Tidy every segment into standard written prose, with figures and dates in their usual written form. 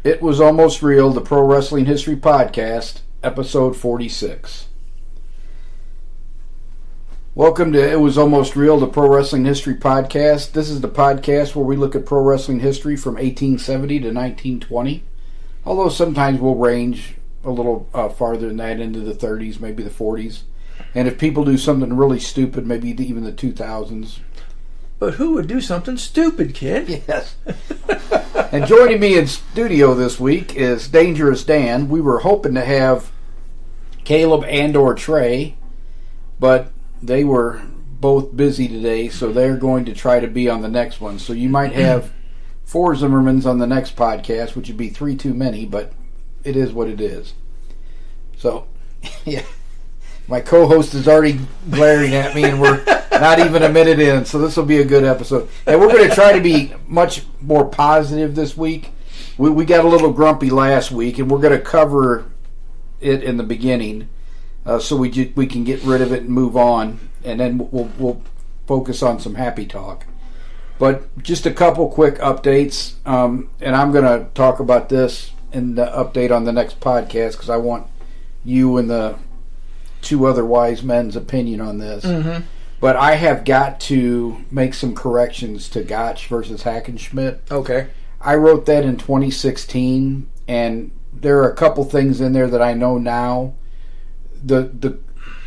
It Was Almost Real, the Pro Wrestling History Podcast, episode 46. Welcome to It Was Almost Real, the Pro Wrestling History Podcast. This is the podcast where we look at pro wrestling history from 1870 to 1920. Although sometimes we'll range a little farther than that into the 30s, maybe the 40s. And if people do something really stupid, maybe even the 2000s. But who would do something stupid, kid? Yes. And joining me in studio this week is Dangerous Dan. We were hoping to have Caleb and or Trey, but they were both busy today, so they're going to try to be on the next one. So you might have 4 Zimmermans on the next podcast, which would be 3 too many, but it is what it is. So, yeah. My co-host is already glaring at me, and we're not even a minute in, so this will be a good episode. And we're going to try to be much more positive this week. We got a little grumpy last week, and we're going to cover it in the beginning so we can get rid of it and move on, and then we'll focus on some happy talk. But just a couple quick updates, and I'm going to talk about this in the update on the next podcast because I want you and the 2 other wise men's opinion on this. Mm-hmm. But I have got to make some corrections to Gotch versus Hackenschmidt. Okay. I wrote that in 2016, and there are a couple things in there that I know now. The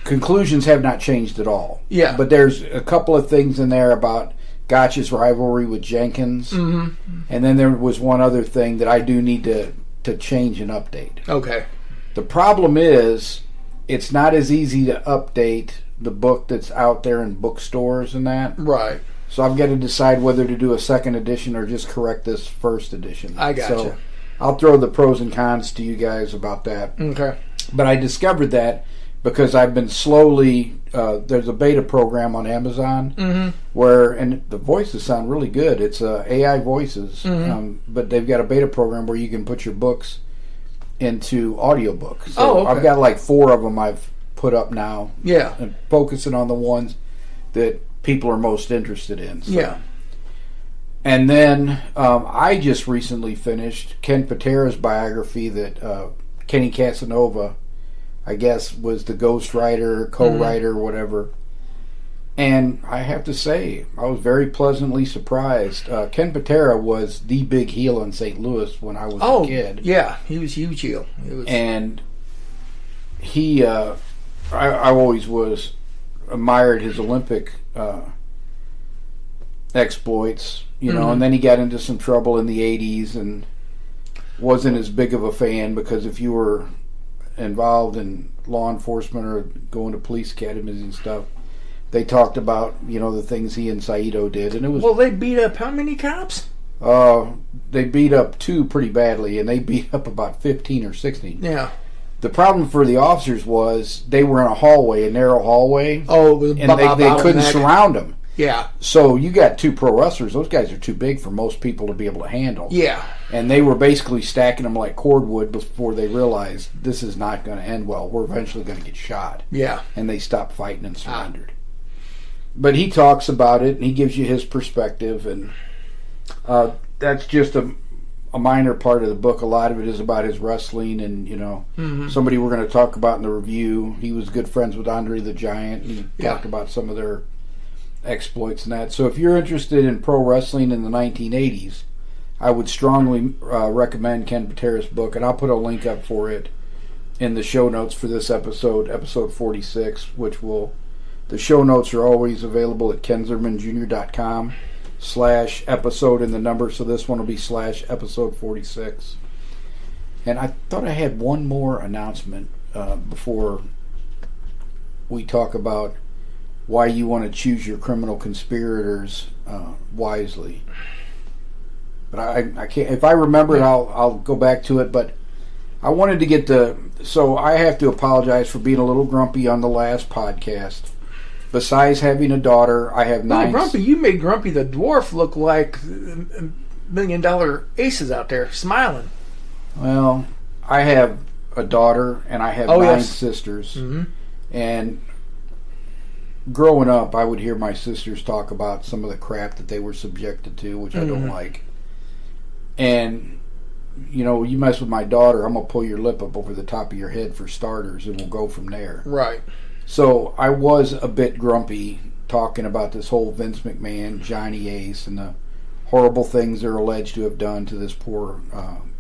conclusions have not changed at all. Yeah. But there's a couple of things in there about Gotch's rivalry with Jenkins. Mm-hmm. And then there was one other thing that I do need to change and update. Okay. The problem is, it's not as easy to update the book that's out there in bookstores and that. Right. So I've got to decide whether to do a second edition or just correct this first edition. I gotcha. So I'll throw the pros and cons to you guys about that. Okay. But I discovered that because I've been slowly, there's a beta program on Amazon where, and the voices sound really good. It's AI voices, but they've got a beta program where you can put your books into audiobooks. So okay. I've got like 4 of them I've put up now. Yeah. And focusing on the ones that people are most interested in. So. Yeah. And then I just recently finished Ken Patera's biography that Kenny Casanova, I guess, was the ghostwriter, co-writer, whatever. And I have to say, I was very pleasantly surprised. Ken Patera was the big heel in St. Louis when I was a kid. Yeah, he was a huge heel. And he, I always admired his Olympic exploits, you know, and then he got into some trouble in the 80s and wasn't as big of a fan because if you were involved in law enforcement or going to police academies and stuff, they talked about, you know, the things he and Saito did, and it was... Well, they beat up how many cops? They beat up 2 pretty badly, and they beat up about 15 or 16. Yeah. The problem for the officers was they were in a narrow hallway. Oh, it was and they couldn't surround them. Yeah. So you got 2 pro wrestlers. Those guys are too big for most people to be able to handle. Yeah. And they were basically stacking them like cordwood before they realized this is not going to end well. We're eventually going to get shot. Yeah. And they stopped fighting and surrendered. But he talks about it, and he gives you his perspective, and that's just a minor part of the book. A lot of it is about his wrestling, and, you know, somebody we're going to talk about in the review. He was good friends with Andre the Giant, and he talked about some of their exploits and that. So if you're interested in pro wrestling in the 1980s, I would strongly recommend Ken Patera's book, and I'll put a link up for it in the show notes for this episode 46, which will... The show notes are always available at kenzermanjr.com/episode in the number, so this one will be /episode 46. And I thought I had one more announcement before we talk about why you want to choose your criminal conspirators wisely. But I can't. If I remember it, I'll go back to it. But I wanted to get so I have to apologize for being a little grumpy on the last podcast. Besides having a daughter, I have 9... Grumpy, you made Grumpy the Dwarf look like $1 million aces out there, smiling. Well, I have a daughter, and I have 9 sisters. Mm-hmm. And growing up, I would hear my sisters talk about some of the crap that they were subjected to, which I don't like. And you mess with my daughter, I'm going to pull your lip up over the top of your head for starters, and we'll go from there. Right. So I was a bit grumpy talking about this whole Vince McMahon, Johnny Ace, and the horrible things they're alleged to have done to this poor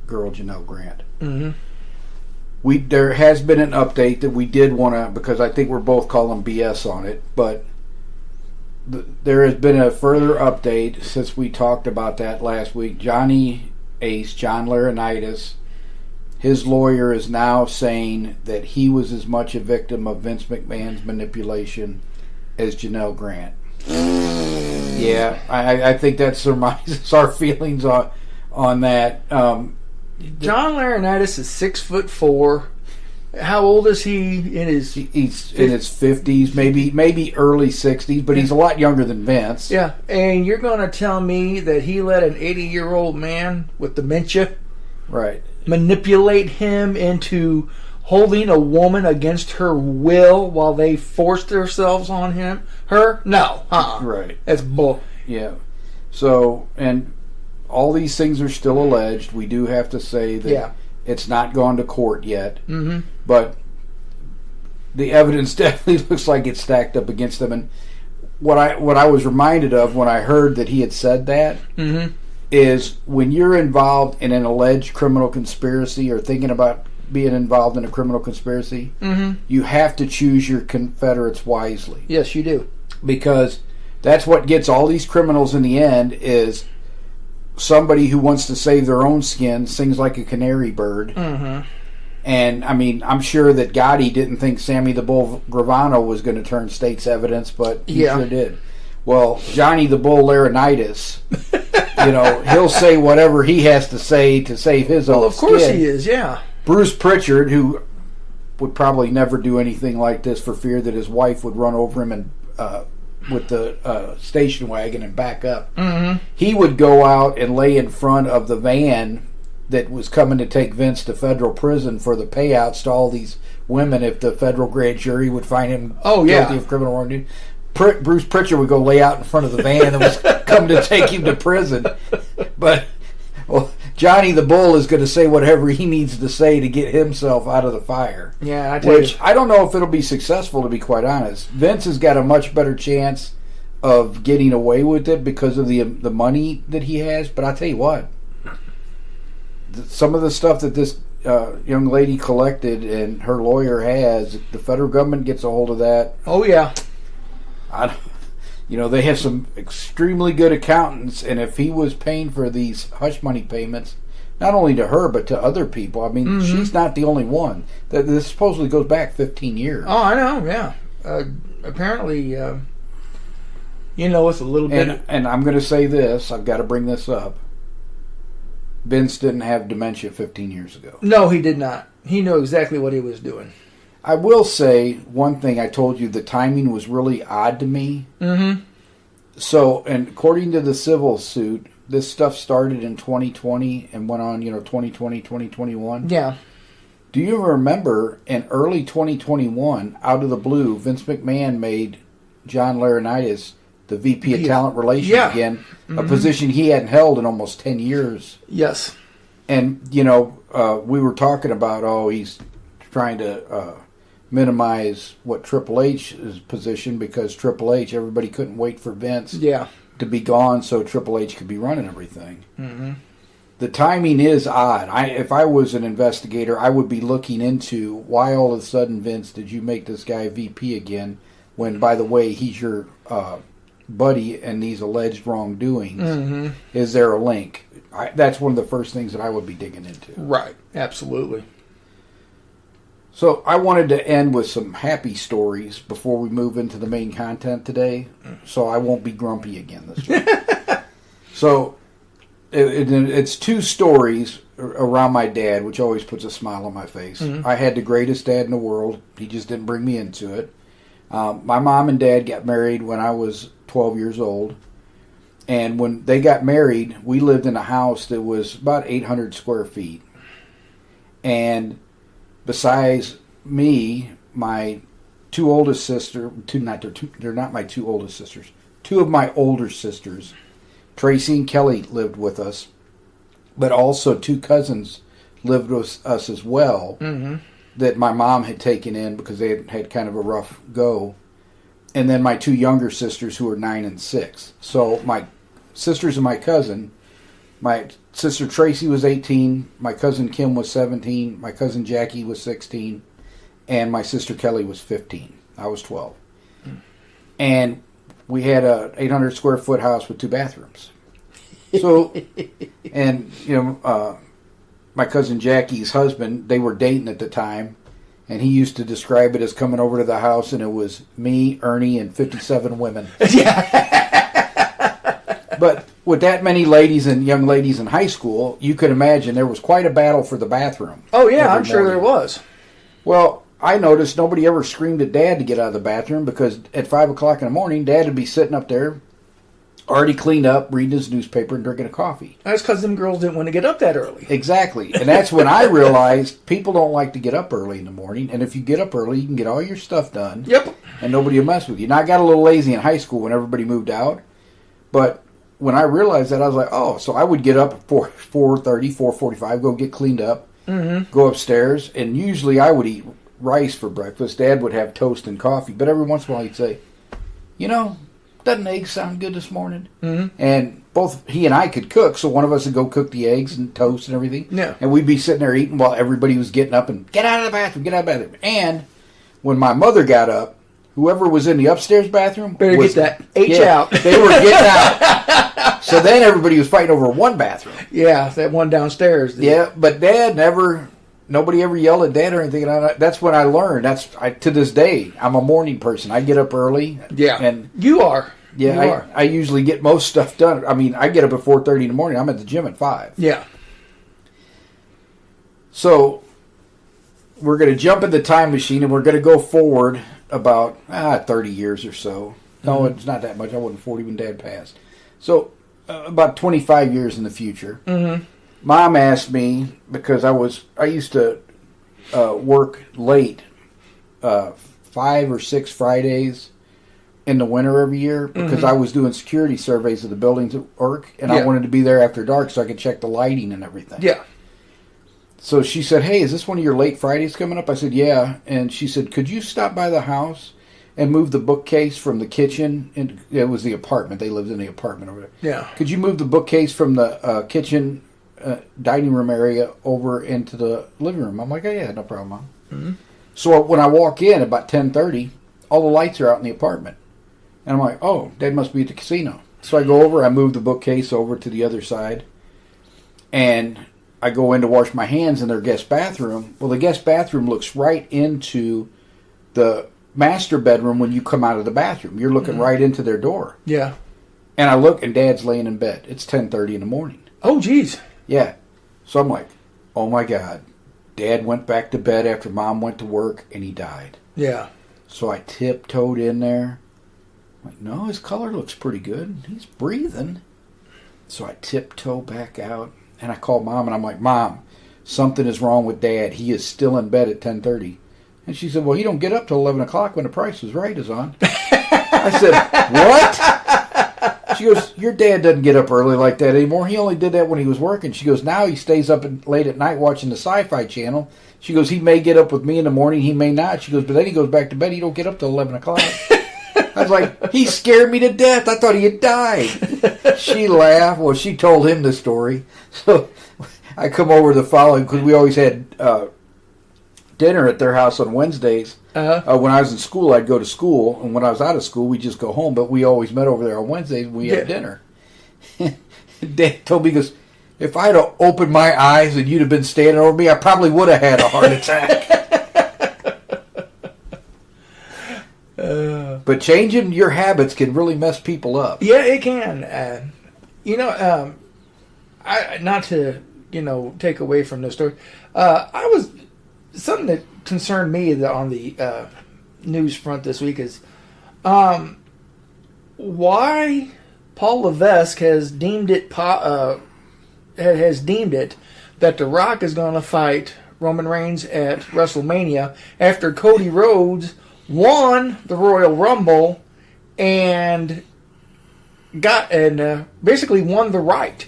girl, Janelle Grant. Mm-hmm. There has been an update that we did want to, because I think we're both calling BS on it, but there has been a further update since we talked about that last week. Johnny Ace, John Laurinaitis, his lawyer is now saying that he was as much a victim of Vince McMahon's manipulation as Janelle Grant. Yeah, I think that surmises our feelings on that. John Laurinaitis is 6'4". How old is he? He's in his 50s, maybe early 60s, but he's a lot younger than Vince. Yeah, and you're going to tell me that he let an 80-year-old man with dementia manipulate him into holding a woman against her will while they forced themselves on her? No. Right. That's bull. Yeah. So, and all these things are still alleged. We do have to say that it's not gone to court yet. Mm-hmm. But the evidence definitely looks like it's stacked up against them. And what I was reminded of when I heard that he had said that is when you're involved in an alleged criminal conspiracy or thinking about being involved in a criminal conspiracy, you have to choose your confederates wisely. Yes, you do. Because that's what gets all these criminals in the end is somebody who wants to save their own skin, sings like a canary bird. Mm-hmm. And, I mean, I'm sure that Gotti didn't think Sammy the Bull Gravano was going to turn state's evidence, but he sure did. Well, Johnny the Bull Laurinaitis, he'll say whatever he has to say to save his own skin. Well, of course he is, yeah. Bruce Pritchard, who would probably never do anything like this for fear that his wife would run over him and with the station wagon and back up. Mm-hmm. He would go out and lay in front of the van that was coming to take Vince to federal prison for the payouts to all these women if the federal grand jury would find him guilty of criminal wrongdoing. Bruce Pritchard would go lay out in front of the van that was coming to take him to prison. But Johnny the Bull is going to say whatever he needs to say to get himself out of the fire. Yeah, I tell you. I don't know if it'll be successful, to be quite honest. Vince has got a much better chance of getting away with it because of the money that he has. But I tell you what, some of the stuff that this young lady collected and her lawyer has, if the federal government gets a hold of that. Oh, yeah. They have some extremely good accountants, and if he was paying for these hush money payments, not only to her, but to other people, I mean, she's not the only one. This supposedly goes back 15 years. Oh, I know, yeah. Apparently, it's a little bit... And I'm going to say this, I've got to bring this up. Vince didn't have dementia 15 years ago. No, he did not. He knew exactly what he was doing. I will say one thing. I told you the timing was really odd to me. Mm-hmm. So, and according to the civil suit, this stuff started in 2020 and went on, 2020, 2021. Yeah. Do you remember in early 2021, out of the blue, Vince McMahon made John Laurinaitis the VP of Talent Relations again, a position he hadn't held in almost 10 years. Yes. And, we were talking about, he's trying to minimize what Triple H's position because Triple H, everybody couldn't wait for Vince to be gone so Triple H could be running everything. Mm-hmm. The timing is odd. If I was an investigator, I would be looking into why all of a sudden, Vince, did you make this guy VP again when, by the way, he's your buddy in these alleged wrongdoings? Mm-hmm. Is there a link? That's one of the first things that I would be digging into. Right. Absolutely. So I wanted to end with some happy stories before we move into the main content today, so I won't be grumpy again this week. So it's two stories around my dad, which always puts a smile on my face. Mm-hmm. I had the greatest dad in the world. He just didn't bring me into it. My mom and dad got married when I was 12 years old. And when they got married, we lived in a house that was about 800 square feet. And besides me, my two oldest sisters, they're not my two oldest sisters. Two of my older sisters, Tracy and Kelly, lived with us. but also 2 cousins lived with us as well that my mom had taken in because they had kind of a rough go. And then my 2 younger sisters who were 9 and 6. So my sisters and my cousin, my sister Tracy was 18, my cousin Kim was 17, my cousin Jackie was 16, and my sister Kelly was 15. I was 12. And we had a 800 square foot house with 2 bathrooms. So, and, my cousin Jackie's husband, they were dating at the time, and he used to describe it as coming over to the house, and it was me, Ernie, and 57 women. But with that many ladies and young ladies in high school, you could imagine there was quite a battle for the bathroom. Oh, yeah, I'm sure there was. Well, I noticed nobody ever screamed at Dad to get out of the bathroom because at 5 o'clock in the morning, Dad would be sitting up there, already cleaned up, reading his newspaper and drinking a coffee. That's because them girls didn't want to get up that early. Exactly. And that's when I realized people don't like to get up early in the morning. And if you get up early, you can get all your stuff done. Yep. And nobody will mess with you. Now, I got a little lazy in high school when everybody moved out. But when I realized that, I was like, oh, so I would get up at 4:30, 4:45, go get cleaned up, go upstairs. And usually I would eat rice for breakfast. Dad would have toast and coffee. But every once in a while he'd say, doesn't eggs sound good this morning? And both he and I could cook, so one of us would go cook the eggs and toast and everything. Yeah. And we'd be sitting there eating while everybody was getting up and get out of the bathroom, get out of the bathroom. And when my mother got up, whoever was in the upstairs bathroom better get that H out. They were getting out. So then everybody was fighting over one bathroom. Yeah, that one downstairs. Yeah, but Dad nobody ever yelled at Dad or anything. And that's when I learned. To this day, I'm a morning person. I get up early. Yeah, and you are. Yeah, I usually get most stuff done. I mean, I get up at 4:30 in the morning. I'm at the gym at 5. Yeah. So we're going to jump in the time machine and we're going to go forward about 30 years or so. No, it's not that much. I wasn't 40 when Dad passed. So about 25 years in the future. Mom asked me, because I used to work late 5 or 6 Fridays in the winter every year because I was doing security surveys of the buildings at work, and I wanted to be there after dark so I could check the lighting and everything. Yeah. So she said, hey, is this one of your late Fridays coming up? I said, yeah. And she said, could you stop by the house and move the bookcase from the kitchen? And it was the apartment. They lived in the apartment over there. Yeah. Could you move the bookcase from the kitchen dining room area over into the living room? I'm like, oh, yeah, no problem, Mom. So when I walk in about 10:30, all the lights are out in the apartment. And I'm like, oh, Dad must be at the casino. So I go over, I move the bookcase over to the other side, and I go in to wash my hands in their guest bathroom. Well, the guest bathroom looks right into the master bedroom when you come out of the bathroom. You're looking right into their door. Yeah. And I look, and Dad's laying in bed. It's 10:30 in the morning. Oh, geez. Yeah. So I'm like, oh, my God. Dad went back to bed after Mom went to work, and he died. Yeah. So I tiptoed in there. I'm like, no, his color looks pretty good. He's breathing. So I tiptoe back out, and I call Mom, and I'm like, Mom, something is wrong with Dad. He is still in bed at 10:30. And she said, well, he don't get up till 11 o'clock when The Price is Right is on. I said, what? She goes, your dad doesn't get up early like that anymore. He only did that when he was working. She goes, now he stays up late at night watching the Sci-Fi Channel. She goes, he may get up with me in the morning, he may not. She goes, but then he goes back to bed. He don't get up till 11 o'clock. I was like, he scared me to death. I thought he had died. She laughed. Well, she told him the story. So I come over the following, because we always had dinner at their house on Wednesdays. When I was in school, I'd go to school, and when I was out of school, we'd just go home. But we always met over there on Wednesdays, and we had dinner. Dad told me, he goes, if I'd have opened my eyes and you'd have been standing over me, I probably would have had a heart attack. But changing your habits can really mess people up. Yeah, it can. Not to, take away from this story. Something that concerned me on the news front this week is why Paul Levesque has deemed it that The Rock is going to fight Roman Reigns at WrestleMania after Cody Rhodes won the Royal Rumble and basically won the right.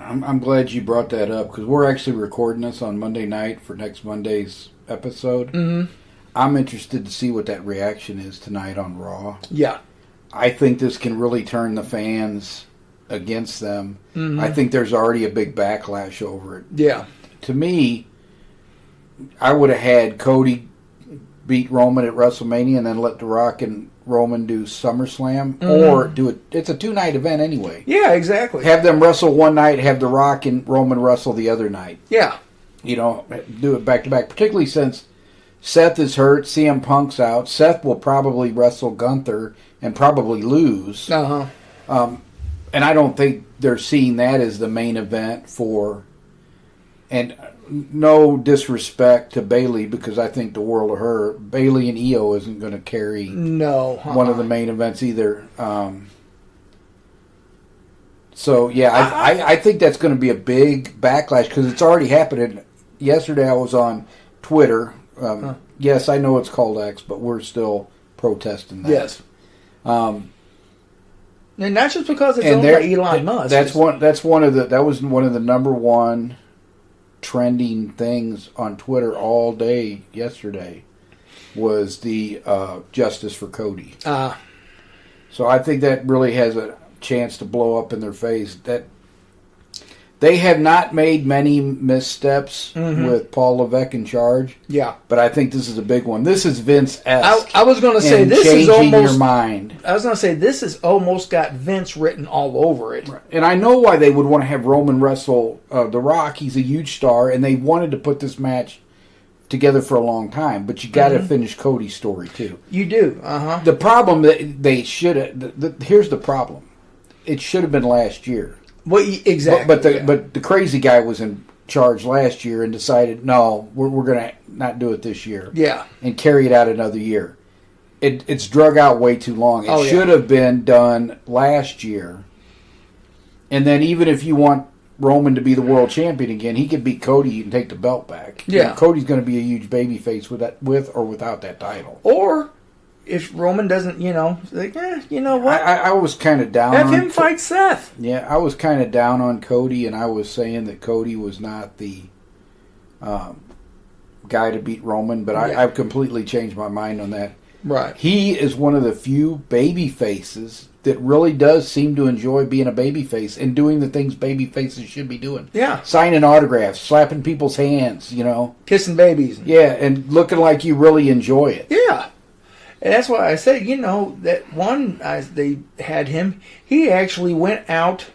I'm glad you brought that up because we're actually recording this on Monday night for next Monday's episode. Mm-hmm. I'm interested to see what that reaction is tonight on Raw. Yeah. I think this can really turn the fans against them. Mm-hmm. I think there's already a big backlash over it. Yeah. To me, I would have had Cody beat Roman at WrestleMania and then let The Rock and Roman do SummerSlam, or do it. It's a 2-night event anyway. Yeah, exactly. Have them wrestle one night, have The Rock and Roman wrestle the other night. Yeah. You know, do it back to back, particularly since Seth is hurt, CM Punk's out. Seth will probably wrestle Gunther and probably lose. Uh-huh. And I don't think they're seeing that as the main event for... And no disrespect to Bayley, because I think the world of her. Bayley and Io isn't going to carry one of the main events either. So, yeah, I think that's going to be a big backlash because it's already happening. Yesterday I was on Twitter. Yes, I know it's called X, but we're still protesting that. Yes. And not just because it's owned by Elon Musk. That was one of the number one trending things on Twitter all day yesterday was the justice for Cody. So I think that really has a chance to blow up in their face. That they have not made many missteps with Paul Levesque in charge. Yeah, but I think this is a big one. This is Vince-esque. I was going to say this is almost your mind. I was going to say this has almost got Vince written all over it. Right. And I know why they would want to have Roman wrestle The Rock. He's a huge star, and they wanted to put this match together for a long time. But you got to finish Cody's story too. You do. The problem that they should have. Here's the problem. It should have been last year. Well, exactly. But the crazy guy was in charge last year and decided, no, we're going to not do it this year. Yeah. And carry it out another year. It's drug out way too long. It should have been done last year. And then even if you want Roman to be the world champion again, he could beat Cody and take the belt back. Yeah. You know, Cody's going to be a huge babyface with or without that title. Or if Roman doesn't, you know what? I was kind of down Have on him fight Seth. Yeah, I was kind of down on Cody, and I was saying that Cody was not the guy to beat Roman, but I've completely changed my mind on that. Right. He is one of the few baby faces that really does seem to enjoy being a baby face and doing the things baby faces should be doing. Yeah. Signing autographs, slapping people's hands, you know. Kissing babies. Yeah, and looking like you really enjoy it. Yeah. And that's why I said, that one, they had him, he actually went out,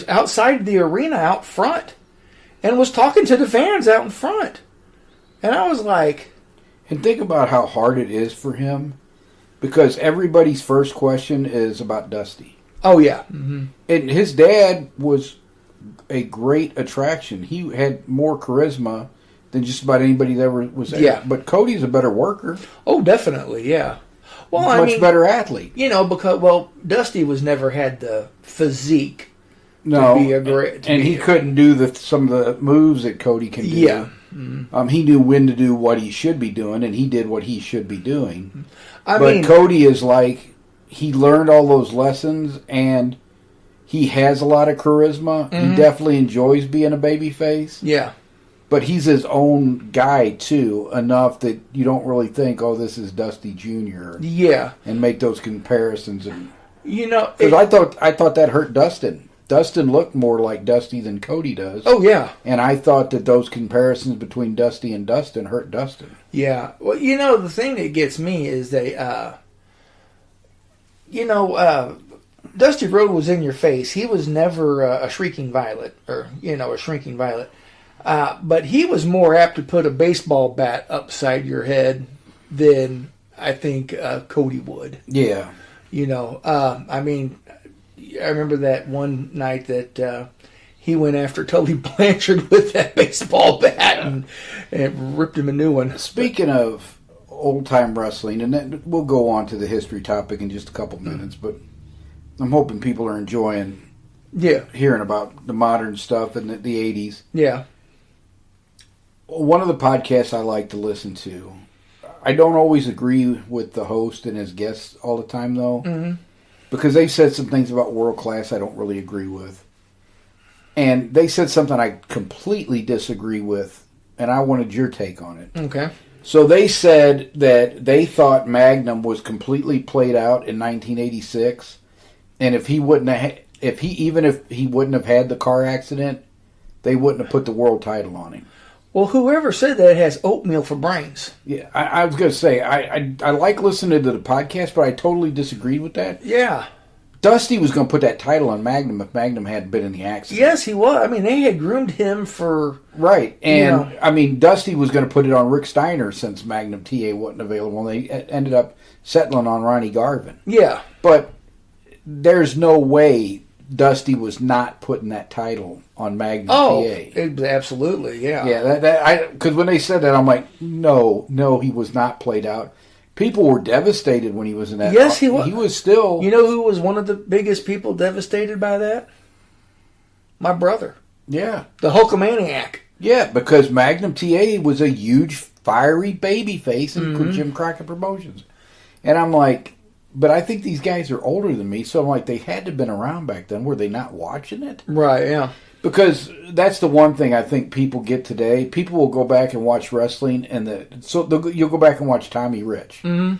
outside the arena out front and was talking to the fans out in front. And I was like... And think about how hard it is for him, because everybody's first question is about Dusty. Oh, yeah. Mm-hmm. And his dad was a great attraction. He had more charisma than just about anybody that ever was there. Yeah. But Cody's a better worker. Oh, definitely, yeah. Well, Much better athlete. Because, Dusty never had the physique to be a great... He couldn't do some of the moves that Cody can do. Yeah. Mm-hmm. He knew when to do what he should be doing, and he did what he should be doing. But Cody is like, he learned all those lessons, and he has a lot of charisma. Mm-hmm. He definitely enjoys being a babyface. Yeah. But he's his own guy, too, enough that you don't really think, oh, this is Dusty Jr. Yeah. And make those comparisons. And because I thought that hurt Dustin. Dustin looked more like Dusty than Cody does. Oh, yeah. And I thought that those comparisons between Dusty and Dustin hurt Dustin. Yeah. Well, the thing that gets me is Dusty Rhodes was in your face. He was never a shrieking violet or, a shrinking violet. But he was more apt to put a baseball bat upside your head than I think Cody would. Yeah. I remember that one night that he went after Tully Blanchard with that baseball bat and ripped him a new one. Speaking of old-time wrestling, and then we'll go on to the history topic in just a couple minutes, but I'm hoping people are enjoying hearing about the modern stuff in the 80s. Yeah. One of the podcasts I like to listen to, I don't always agree with the host and his guests all the time, though. Mm-hmm. Because they've said some things about world class I don't really agree with. And they said something I completely disagree with, and I wanted your take on it. Okay. So they said that they thought Magnum was completely played out in 1986, and if he wouldn't have had the car accident, they wouldn't have put the world title on him. Well, whoever said that has oatmeal for brains. Yeah, I was going to say, I like listening to the podcast, but I totally disagreed with that. Yeah. Dusty was going to put that title on Magnum if Magnum hadn't been in the accident. Yes, he was. I mean, they had groomed him for... Right. And, I mean, Dusty was going to put it on Rick Steiner since Magnum TA wasn't available. And they ended up settling on Ronnie Garvin. Yeah. But there's no way Dusty was not putting that title on Magnum TA. Absolutely, yeah. Yeah, because when they said that, I'm like, no, he was not played out. People were devastated when he was in that. Yes, he was. He was still... You know who was one of the biggest people devastated by that? My brother. Yeah. The Hulkamaniac. Yeah, because Magnum TA was a huge, fiery baby face in Jim Crockett Promotions. And I'm like, but I think these guys are older than me, so I'm like, they had to have been around back then. Were they not watching it? Right, yeah. Because that's the one thing I think people get today. People will go back and watch wrestling, and you'll go back and watch Tommy Rich, and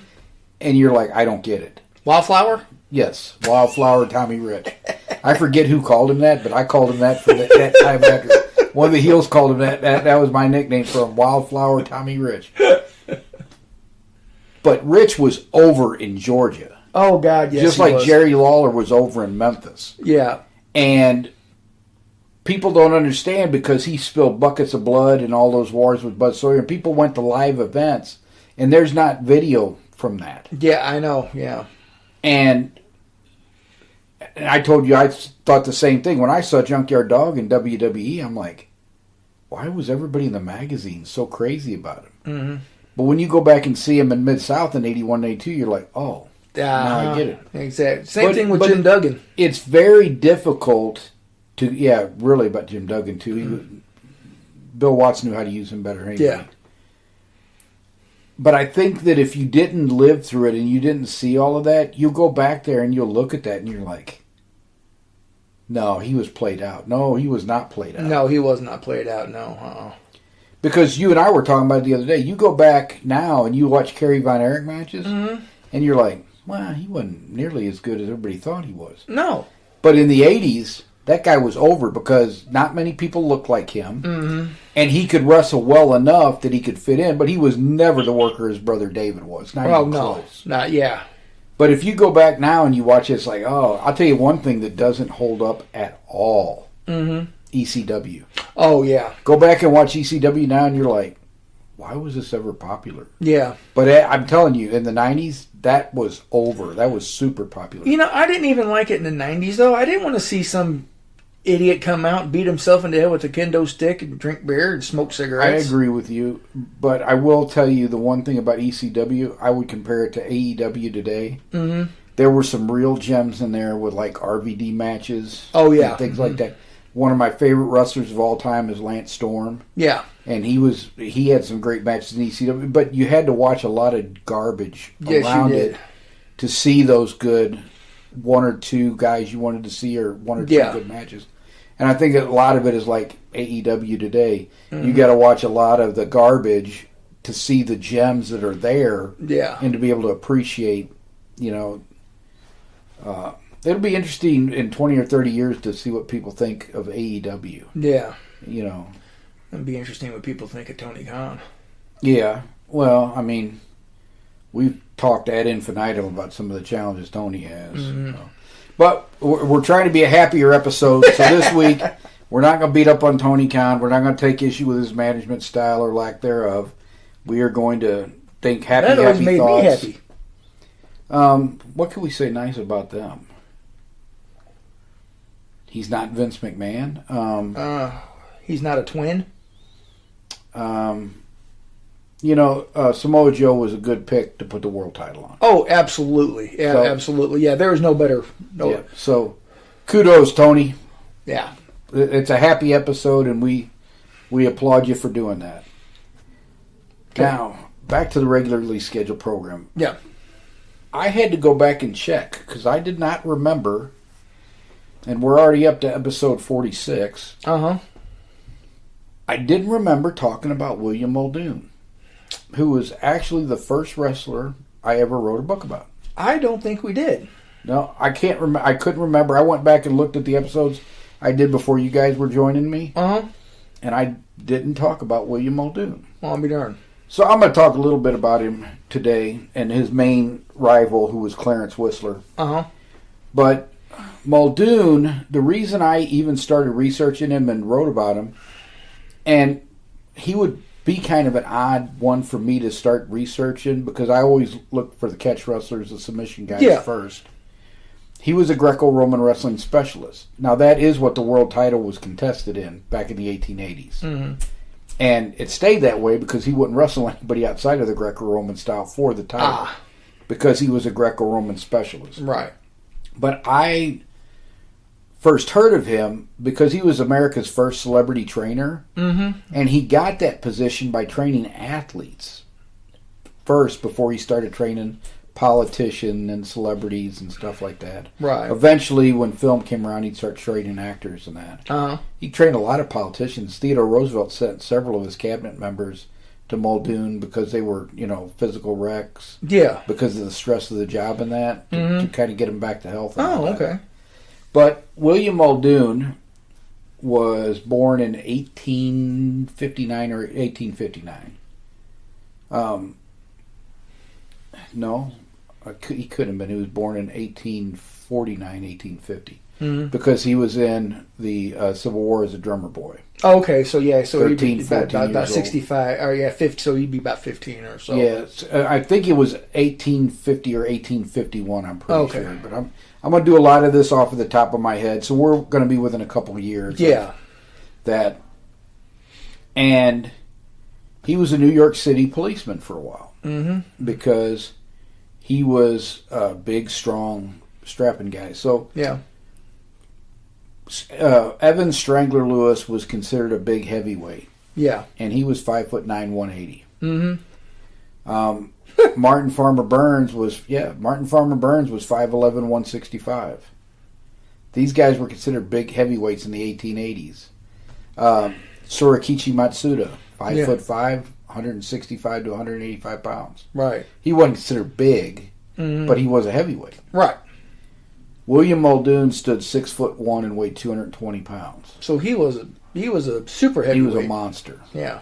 you're like, I don't get it. Wildflower? Yes, Wildflower Tommy Rich. I forget who called him that, but I called him that for that time after. One of the heels called him that. That was my nickname for him, Wildflower Tommy Rich. But Rich was over in Georgia. Oh, God, yes, just like Jerry Lawler was over in Memphis. Yeah. And people don't understand because he spilled buckets of blood in all those wars with Bud Sawyer. And people went to live events, and there's not video from that. Yeah, I know, yeah. And I told you I thought the same thing. When I saw Junkyard Dog in WWE, I'm like, why was everybody in the magazine so crazy about him? Mm-hmm. But when you go back and see him in Mid-South in 81, 82, you're like, oh, now I get it. Exactly. Same thing with Jim Duggan. It's very difficult to, really about Jim Duggan, too. Bill Watts knew how to use him better anyway. Yeah. But I think that if you didn't live through it and you didn't see all of that, you'll go back there and you'll look at that and you're like, no, he was played out. No, he was not played out. No, he was not played out, no. Because you and I were talking about it the other day. You go back now and you watch Kerry Von Erich matches, and you're like, well, he wasn't nearly as good as everybody thought he was. No. But in the 80s, that guy was over because not many people looked like him, and he could wrestle well enough that he could fit in, but he was never the worker his brother David was. Not even close. Not, yeah. But if you go back now and you watch it, it's like, oh, I'll tell you one thing that doesn't hold up at all. ECW. Oh, yeah. Go back and watch ECW now and you're like, why was this ever popular? Yeah. But I'm telling you, in the 90s, that was over. That was super popular. You know, I didn't even like it in the 90s, though. I didn't want to see some idiot come out and beat himself in the head with a kendo stick and drink beer and smoke cigarettes. I agree with you, but I will tell you the one thing about ECW, I would compare it to AEW today. There were some real gems in there with like RVD matches. Oh, yeah. And things like that. One of my favorite wrestlers of all time is Lance Storm. Yeah. And he had some great matches in ECW, but you had to watch a lot of garbage around it to see those good one or two guys you wanted to see or one or two good matches. And I think a lot of it is like AEW today. You got to watch a lot of the garbage to see the gems that are there. Yeah. And to be able to appreciate, it'll be interesting in 20 or 30 years to see what people think of AEW. Yeah. It'd be interesting what people think of Tony Khan. Yeah. Well, I mean, we've talked ad infinitum about some of the challenges Tony has. But we're trying to be a happier episode. So this week, we're not going to beat up on Tony Khan. We're not going to take issue with his management style or lack thereof. We are going to think happy thoughts. That always made me happy. What can we say nice about them? He's not Vince McMahon. He's not a twin. Samoa Joe was a good pick to put the world title on. Oh, absolutely. Yeah, absolutely. Yeah, there was no better. Yeah, so, kudos, Tony. Yeah. It's a happy episode, and we applaud you for doing that. Okay. Now, back to the regularly scheduled program. Yeah. I had to go back and check, because I did not remember and we're already up to episode 46. Uh-huh. I didn't remember talking about William Muldoon, who was actually the first wrestler I ever wrote a book about. I don't think we did. No, I can't remember. I couldn't remember. I went back and looked at the episodes I did before you guys were joining me. Uh-huh. And I didn't talk about William Muldoon. Well, I'll be darned. So I'm going to talk a little bit about him today and his main rival, who was Clarence Whistler. Uh-huh. But Muldoon, the reason I even started researching him and wrote about him, and he would be kind of an odd one for me to start researching because I always look for the catch wrestlers, the submission guys first. He was a Greco-Roman wrestling specialist. Now, that is what the world title was contested in back in the 1880s. Mm-hmm. And it stayed that way because he wouldn't wrestle anybody outside of the Greco-Roman style for the title. Because he was a Greco-Roman specialist. Right. But I first heard of him because he was America's first celebrity trainer. Mm-hmm. And he got that position by training athletes first before he started training politicians and celebrities and stuff like that. Right. Eventually, when film came around, he'd start training actors and that. Uh-huh. He trained a lot of politicians. Theodore Roosevelt sent several of his cabinet members to Muldoon because they were, physical wrecks. Yeah. Because of the stress of the job and that, to kind of get them back to health. Oh, okay. But William Muldoon was born in 1859 or 1859. No, he couldn't have been. He was born in 1849, 1850. Mm-hmm. Because he was in the Civil War as a drummer boy. Oh, okay, so he'd be 14 about 65, or 50, so he'd be about 15 or so. Yes, I think it was 1850 or 1851, I'm pretty sure. But I'm going to do a lot of this off of the top of my head, so we're going to be within a couple of years. Yeah. That. And he was a New York City policeman for a while. Mm-hmm. Because he was a big, strong, strapping guy. So, yeah. Evan Strangler Lewis was considered a big heavyweight. Yeah. And he was 5'9", 180. Mm-hmm. Martin Farmer Burns was 5'11", 165. These guys were considered big heavyweights in the 1880s. Surakichi Matsuda, 5'5", 165 to 185 pounds. Right. He wasn't considered big, but he was a heavyweight. Right. William Muldoon stood 6'1" and weighed 220 pounds. So he was a super heavyweight. He was a monster. Yeah.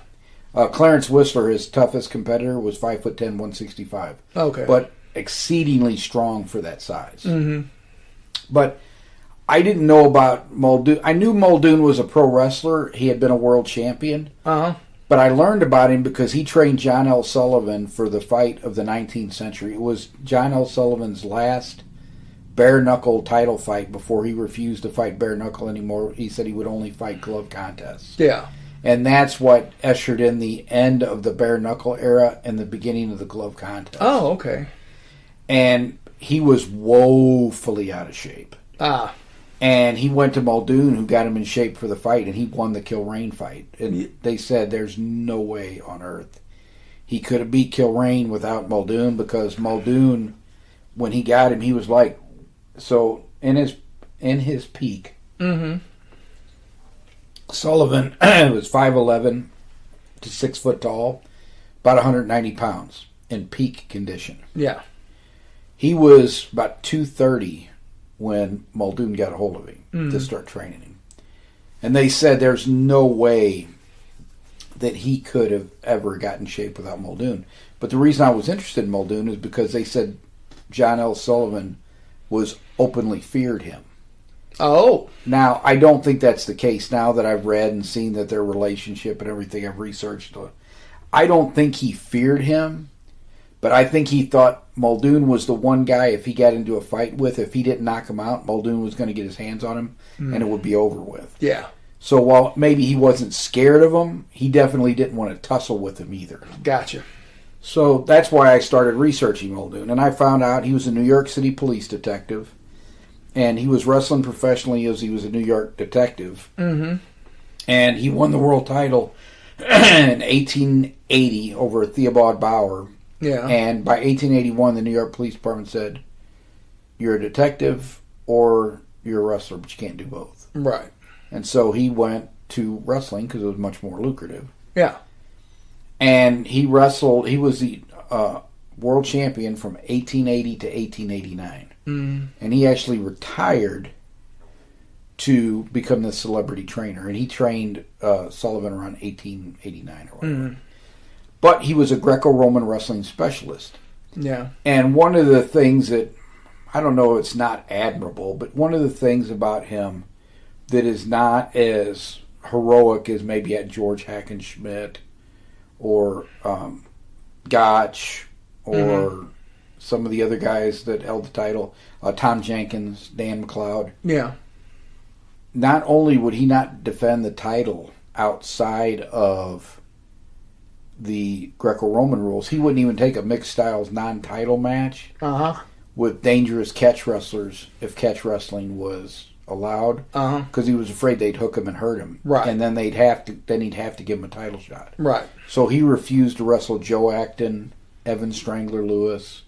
Clarence Whistler, his toughest competitor, was 5'10", 165. Okay. But exceedingly strong for that size. Mm-hmm. But I didn't know about Muldoon. I knew Muldoon was a pro wrestler. He had been a world champion. Uh-huh. But I learned about him because he trained John L. Sullivan for the fight of the 19th century. It was John L. Sullivan's last bare-knuckle title fight before he refused to fight bare-knuckle anymore. He said he would only fight glove contests. Yeah. And that's what ushered in the end of the bare-knuckle era and the beginning of the glove contest. Oh, okay. And he was woefully out of shape. Ah. And he went to Muldoon, who got him in shape for the fight, and he won the Kilrain fight. And they said there's no way on earth he could have beat Kilrain without Muldoon, because Muldoon, when he got him, he was like, so in his peak, mm-hmm. Sullivan was 5'11" to 6 foot tall, about 190 pounds in peak condition. Yeah. He was about 230 when Muldoon got a hold of him to start training him. And they said there's no way that he could have ever gotten in shape without Muldoon. But the reason I was interested in Muldoon is because they said John L. Sullivan was openly feared him. Oh. Now, I don't think that's the case now that I've read and seen that their relationship and everything I've researched. I don't think he feared him, but I think he thought Muldoon was the one guy, if he got into a fight with, if he didn't knock him out, Muldoon was going to get his hands on him and it would be over with. Yeah. So while maybe he wasn't scared of him, he definitely didn't want to tussle with him either. Gotcha. So that's why I started researching Muldoon. And I found out he was a New York City police detective. And he was wrestling professionally as he was a New York detective. Mm-hmm. And he won the world title in 1880 over Theobald Bauer. Yeah. And by 1881, the New York Police Department said, you're a detective or you're a wrestler, but you can't do both. Right. And so he went to wrestling because it was much more lucrative. Yeah. And he wrestled. He was the world champion from 1880 to 1889. And he actually retired to become the celebrity trainer. And he trained Sullivan around 1889 or whatever. But he was a Greco-Roman wrestling specialist. Yeah. And one of the things that, I don't know, it's not admirable, but one of the things about him that is not as heroic as maybe at George Hackenschmidt or Gotch or some of the other guys that held the title, Tom Jenkins, Dan McLeod. Yeah. Not only would he not defend the title outside of the Greco-Roman rules, he wouldn't even take a mixed styles non-title match with dangerous catch wrestlers if catch wrestling was allowed, because he was afraid they'd hook him and hurt him, right? And then he'd have to give him a title shot, right? So he refused to wrestle Joe Acton, Evan Strangler Lewis.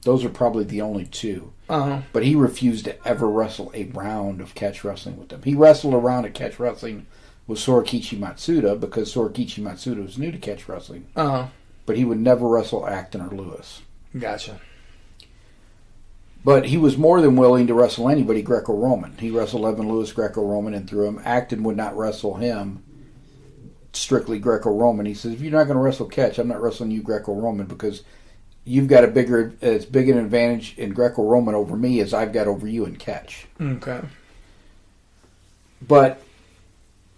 Those are probably the only two. But he refused to ever wrestle a round of catch wrestling with them. He wrestled a round of catch wrestling with Sorikichi Matsuda because Sorikichi Matsuda was new to catch wrestling. But he would never wrestle Acton or Lewis. Gotcha. But he was more than willing to wrestle anybody Greco-Roman. He wrestled Evan Lewis Greco-Roman and threw him. Acton would not wrestle him strictly Greco-Roman. He says, if you're not going to wrestle catch, I'm not wrestling you Greco-Roman because you've got as big an advantage in Greco-Roman over me as I've got over you in catch. Okay. But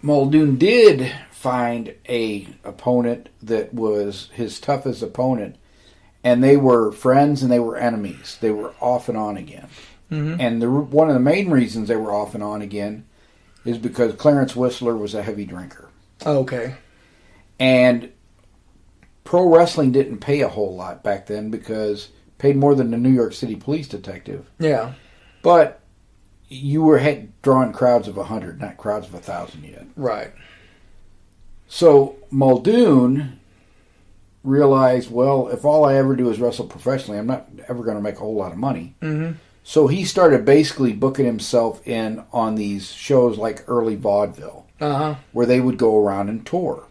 Muldoon did find a opponent that was his toughest opponent, and they were friends and they were enemies. They were off and on again. And one of the main reasons they were off and on again is because Clarence Whistler was a heavy drinker. Okay. And pro wrestling didn't pay a whole lot back then because it paid more than the New York City police detective. Yeah. But you were drawing crowds of 100, not crowds of 1,000 yet. Right. So Muldoon realized, well, if all I ever do is wrestle professionally, I'm not ever going to make a whole lot of money. So he started basically booking himself in on these shows like early vaudeville, where they would go around and tour.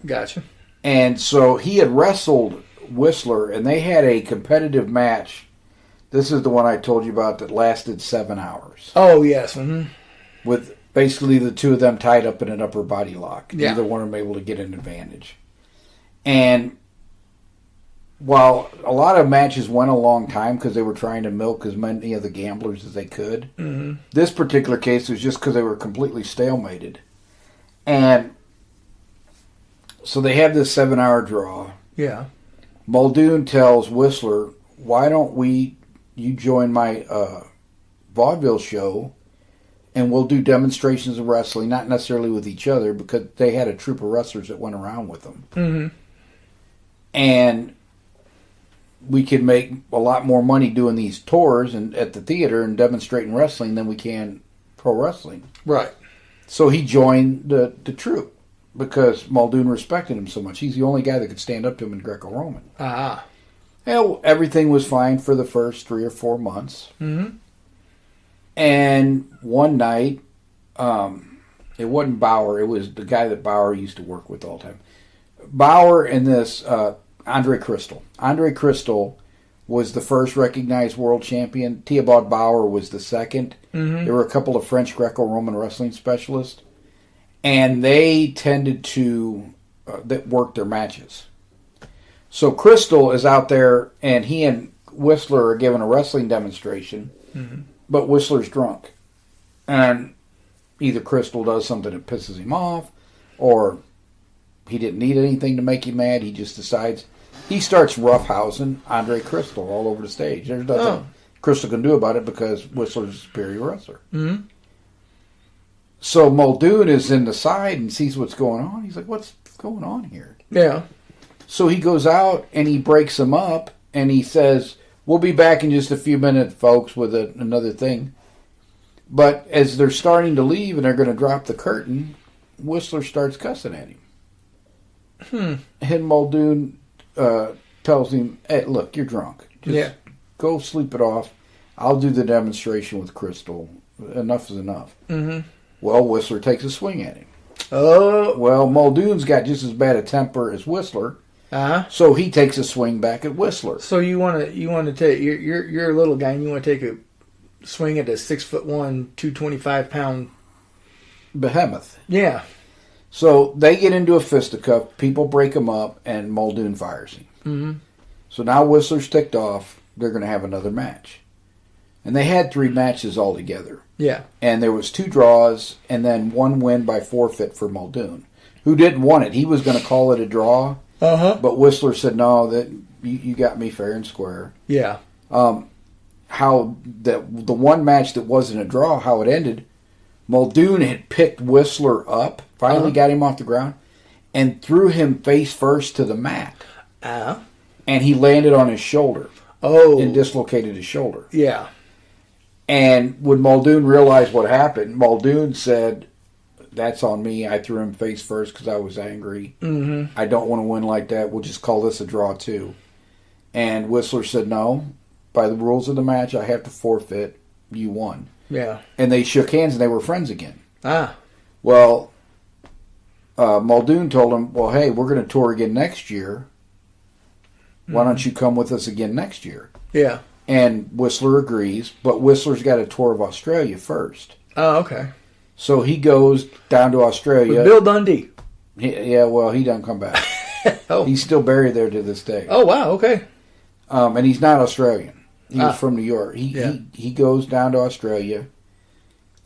Gotcha. And so he had wrestled Whistler, and they had a competitive match. This is the one I told you about that lasted 7 hours. Oh, yes. With basically the two of them tied up in an upper body lock. Yeah. Neither one of them able to get an advantage. And while a lot of matches went a long time because they were trying to milk as many of the gamblers as they could, this particular case was just because they were completely stalemated. And so they have this 7-hour draw. Yeah. Muldoon tells Whistler, why don't you join my vaudeville show and we'll do demonstrations of wrestling, not necessarily with each other, because they had a troupe of wrestlers that went around with them. And we can make a lot more money doing these tours and at the theater and demonstrating wrestling than we can pro wrestling. Right. So he joined the troupe because Muldoon respected him so much. He's the only guy that could stand up to him in Greco-Roman. Well, everything was fine for the first 3 or 4 months. And one night, it wasn't Bauer. It was the guy that Bauer used to work with all the time. Bauer and this Andre Crystal. Andre Crystal was the first recognized world champion. Theobald Bauer was the second. There were a couple of French Greco-Roman wrestling specialists. And they tended to that work their matches. So Crystal is out there, and he and Whistler are giving a wrestling demonstration, but Whistler's drunk. And either Crystal does something that pisses him off, or he didn't need anything to make him mad. He just decides. He starts roughhousing Andre Crystal all over the stage. There's nothing Crystal can do about it because Whistler's a superior wrestler. So Muldoon is in the side and sees what's going on. He's like, what's going on here? Yeah. So he goes out and he breaks them up and he says, we'll be back in just a few minutes, folks, with another thing. But as they're starting to leave and they're going to drop the curtain, Whistler starts cussing at him. And Muldoon tells him, hey, look, you're drunk. Just go sleep it off. I'll do the demonstration with Crystal. Enough is enough. Mm-hmm. Well, Whistler takes a swing at him. Oh. Well, Muldoon's got just as bad a temper as Whistler. Uh-huh. So he takes a swing back at Whistler. So you want to take you're a little guy and you want to take a swing at a 6'1", 225-pound behemoth. Yeah. So they get into a fisticuff. People break him up, and Muldoon fires him. Mm-hmm. So now Whistler's ticked off. They're going to have another match, and they had 3 matches altogether. Yeah. And there was 2 draws, and then 1 win by forfeit for Muldoon, who didn't want it. He was going to call it a draw. Uh-huh. But Whistler said, no, that you got me fair and square. Yeah. How the one match that wasn't a draw, how it ended, Muldoon had picked Whistler up, finally got him off the ground, and threw him face first to the mat. And he landed on his shoulder. Oh. And dislocated his shoulder. Yeah. And when Muldoon realized what happened, Muldoon said, that's on me. I threw him face first because I was angry. Mm-hmm. I don't want to win like that. We'll just call this a draw too. And Whistler said, no, by the rules of the match, I have to forfeit. You won. Yeah. And they shook hands and they were friends again. Well, Muldoon told him, well, hey, we're going to tour again next year. Why don't you come with us again next year? Yeah. And Whistler agrees, but Whistler's got a tour of Australia first. Oh, okay. So he goes down to Australia. With Bill Dundee. Yeah, well, he doesn't come back. Oh. He's still buried there to this day. Oh, wow, okay. And he's not Australian. He was from New York. He goes down to Australia.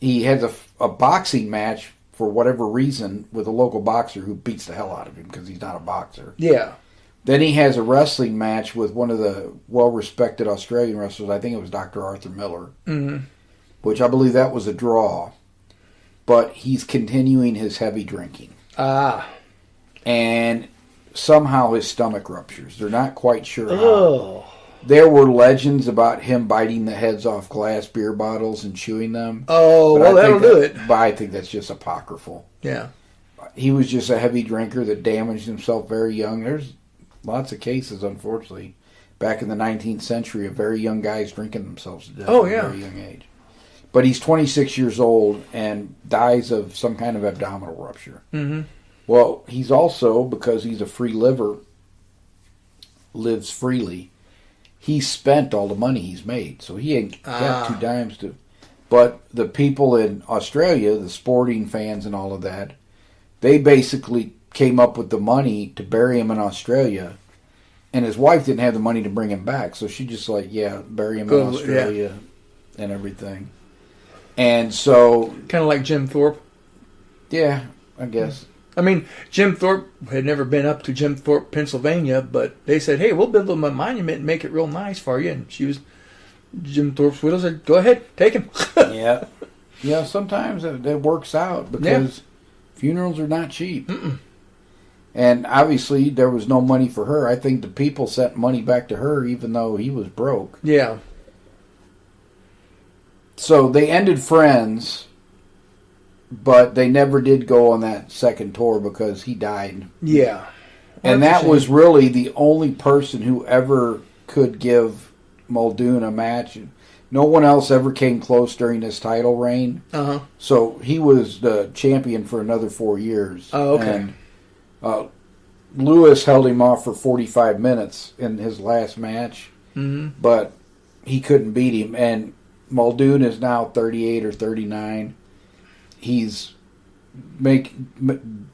He has a boxing match for whatever reason with a local boxer who beats the hell out of him because he's not a boxer. Yeah. Then he has a wrestling match with one of the well-respected Australian wrestlers. I think it was Dr. Arthur Miller, which I believe that was a draw. But he's continuing his heavy drinking. And somehow his stomach ruptures. They're not quite sure how. There were legends about him biting the heads off glass beer bottles and chewing them. Oh, well, that'll do it. But I think that's just apocryphal. Yeah. He was just a heavy drinker that damaged himself very young. There's lots of cases, unfortunately, back in the 19th century of very young guys drinking themselves to death at a very young age. But he's 26 years old and dies of some kind of abdominal rupture. Mm-hmm. Well, he's also, because he's a free liver, lives freely, he spent all the money he's made. So he ain't got 2 dimes to... But the people in Australia, the sporting fans and all of that, they basically came up with the money to bury him in Australia. And his wife didn't have the money to bring him back. So she just bury him in Australia and everything. And so... Kind of like Jim Thorpe. Yeah, I guess. I mean, Jim Thorpe had never been up to Jim Thorpe, Pennsylvania, but they said, hey, we'll build him a monument and make it real nice for you. And Jim Thorpe's widow said, go ahead, take him. Yeah. Yeah, sometimes it works out because funerals are not cheap. Mm-mm. And obviously there was no money for her. I think the people sent money back to her even though he was broke. Yeah. So they ended friends, but they never did go on that second tour because he died. Yeah. And that was really the only person who ever could give Muldoon a match. No one else ever came close during his title reign. Uh-huh. So he was the champion for another 4 years. Oh, okay. And Lewis held him off for 45 minutes in his last match, but he couldn't beat him. And Muldoon is now 38 or 39. He's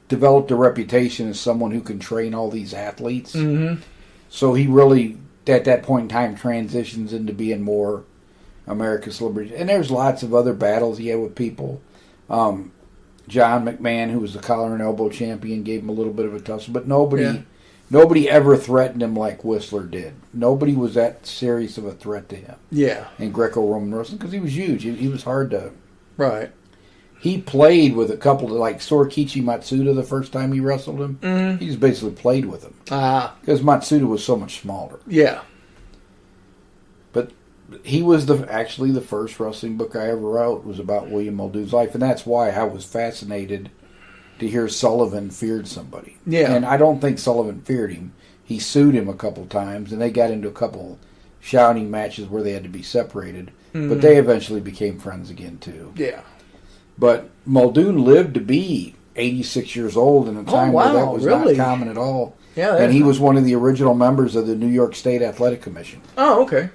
developed a reputation as someone who can train all these athletes. Mm-hmm. So he really, at that point in time, transitions into being more America's celebrity. And there's lots of other battles he had with people. John McMahon, who was the collar and elbow champion, gave him a little bit of a tussle. But nobody ever threatened him like Whistler did. Nobody was that serious of a threat to him. Yeah. In Greco-Roman wrestling, because he was huge. He was hard to... Right. He played with a couple of, like Sorikichi Matsuda the first time he wrestled him. Mm-hmm. He just basically played with him. Because Matsuda was so much smaller. Yeah. But he was actually the first wrestling book I ever wrote was about William Muldoon's life. And that's why I was fascinated to hear Sullivan feared somebody. Yeah. And I don't think Sullivan feared him. He sued him a couple times, and they got into a couple shouting matches where they had to be separated. But they eventually became friends again, too. Yeah. But Muldoon lived to be 86 years old in a time where that was not common at all. Yeah, and he was one of the original members of the New York State Athletic Commission. Oh, okay.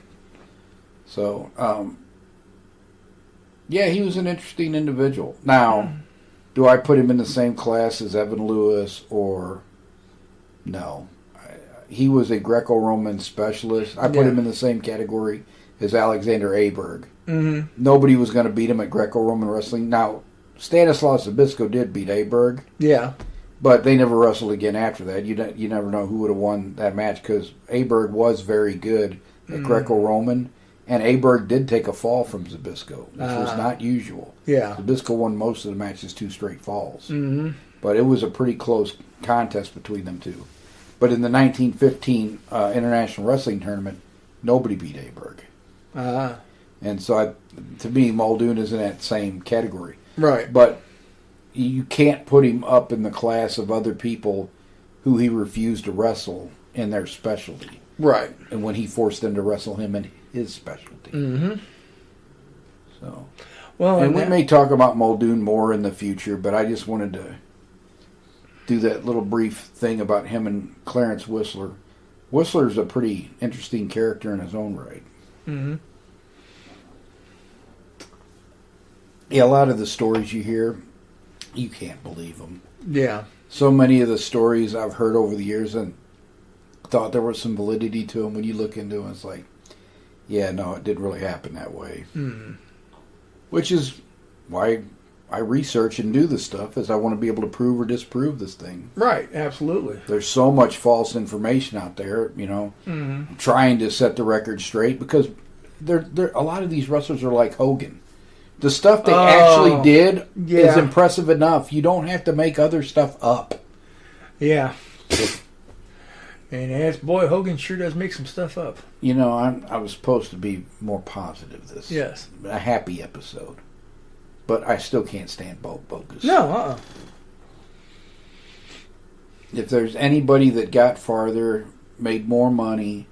So, yeah, he was an interesting individual. Now, do I put him in the same class as Evan Lewis or no? He was a Greco-Roman specialist. I put him in the same category as Alexander Aberg. Mm-hmm. Nobody was going to beat him at Greco-Roman wrestling. Now, Stanislaus Zbyszko did beat Aberg. Yeah. But they never wrestled again after that. You never know who would have won that match because Aberg was very good at Greco-Roman. And Aberg did take a fall from Zbyszko, which was not usual. Yeah. Zbyszko won most of the matches 2 straight falls. Mm-hmm. But it was a pretty close contest between them two. But in the 1915 International Wrestling Tournament, nobody beat Aberg. And so, to me, Muldoon is in that same category. Right. But you can't put him up in the class of other people who he refused to wrestle in their specialty. Right. And when he forced them to wrestle him in his specialty. Mm-hmm. So, well, and we may talk about Muldoon more in the future, but I just wanted to do that little brief thing about him and Clarence Whistler. Whistler's a pretty interesting character in his own right. Mm-hmm. Yeah, a lot of the stories you hear, you can't believe them. Yeah. So many of the stories I've heard over the years and thought there was some validity to them. When you look into them, it's like, yeah, no, it didn't really happen that way. Mm-hmm. Which is why I research and do this stuff, is I want to be able to prove or disprove this thing. Right, absolutely. There's so much false information out there, trying to set the record straight, because a lot of these wrestlers are like Hogan. The stuff they actually did is impressive enough. You don't have to make other stuff up. Yeah. And as boy, Hogan sure does make some stuff up. I was supposed to be more positive this. Yes. A happy episode. But I still can't stand bogus. No, If there's anybody that got farther, made more money,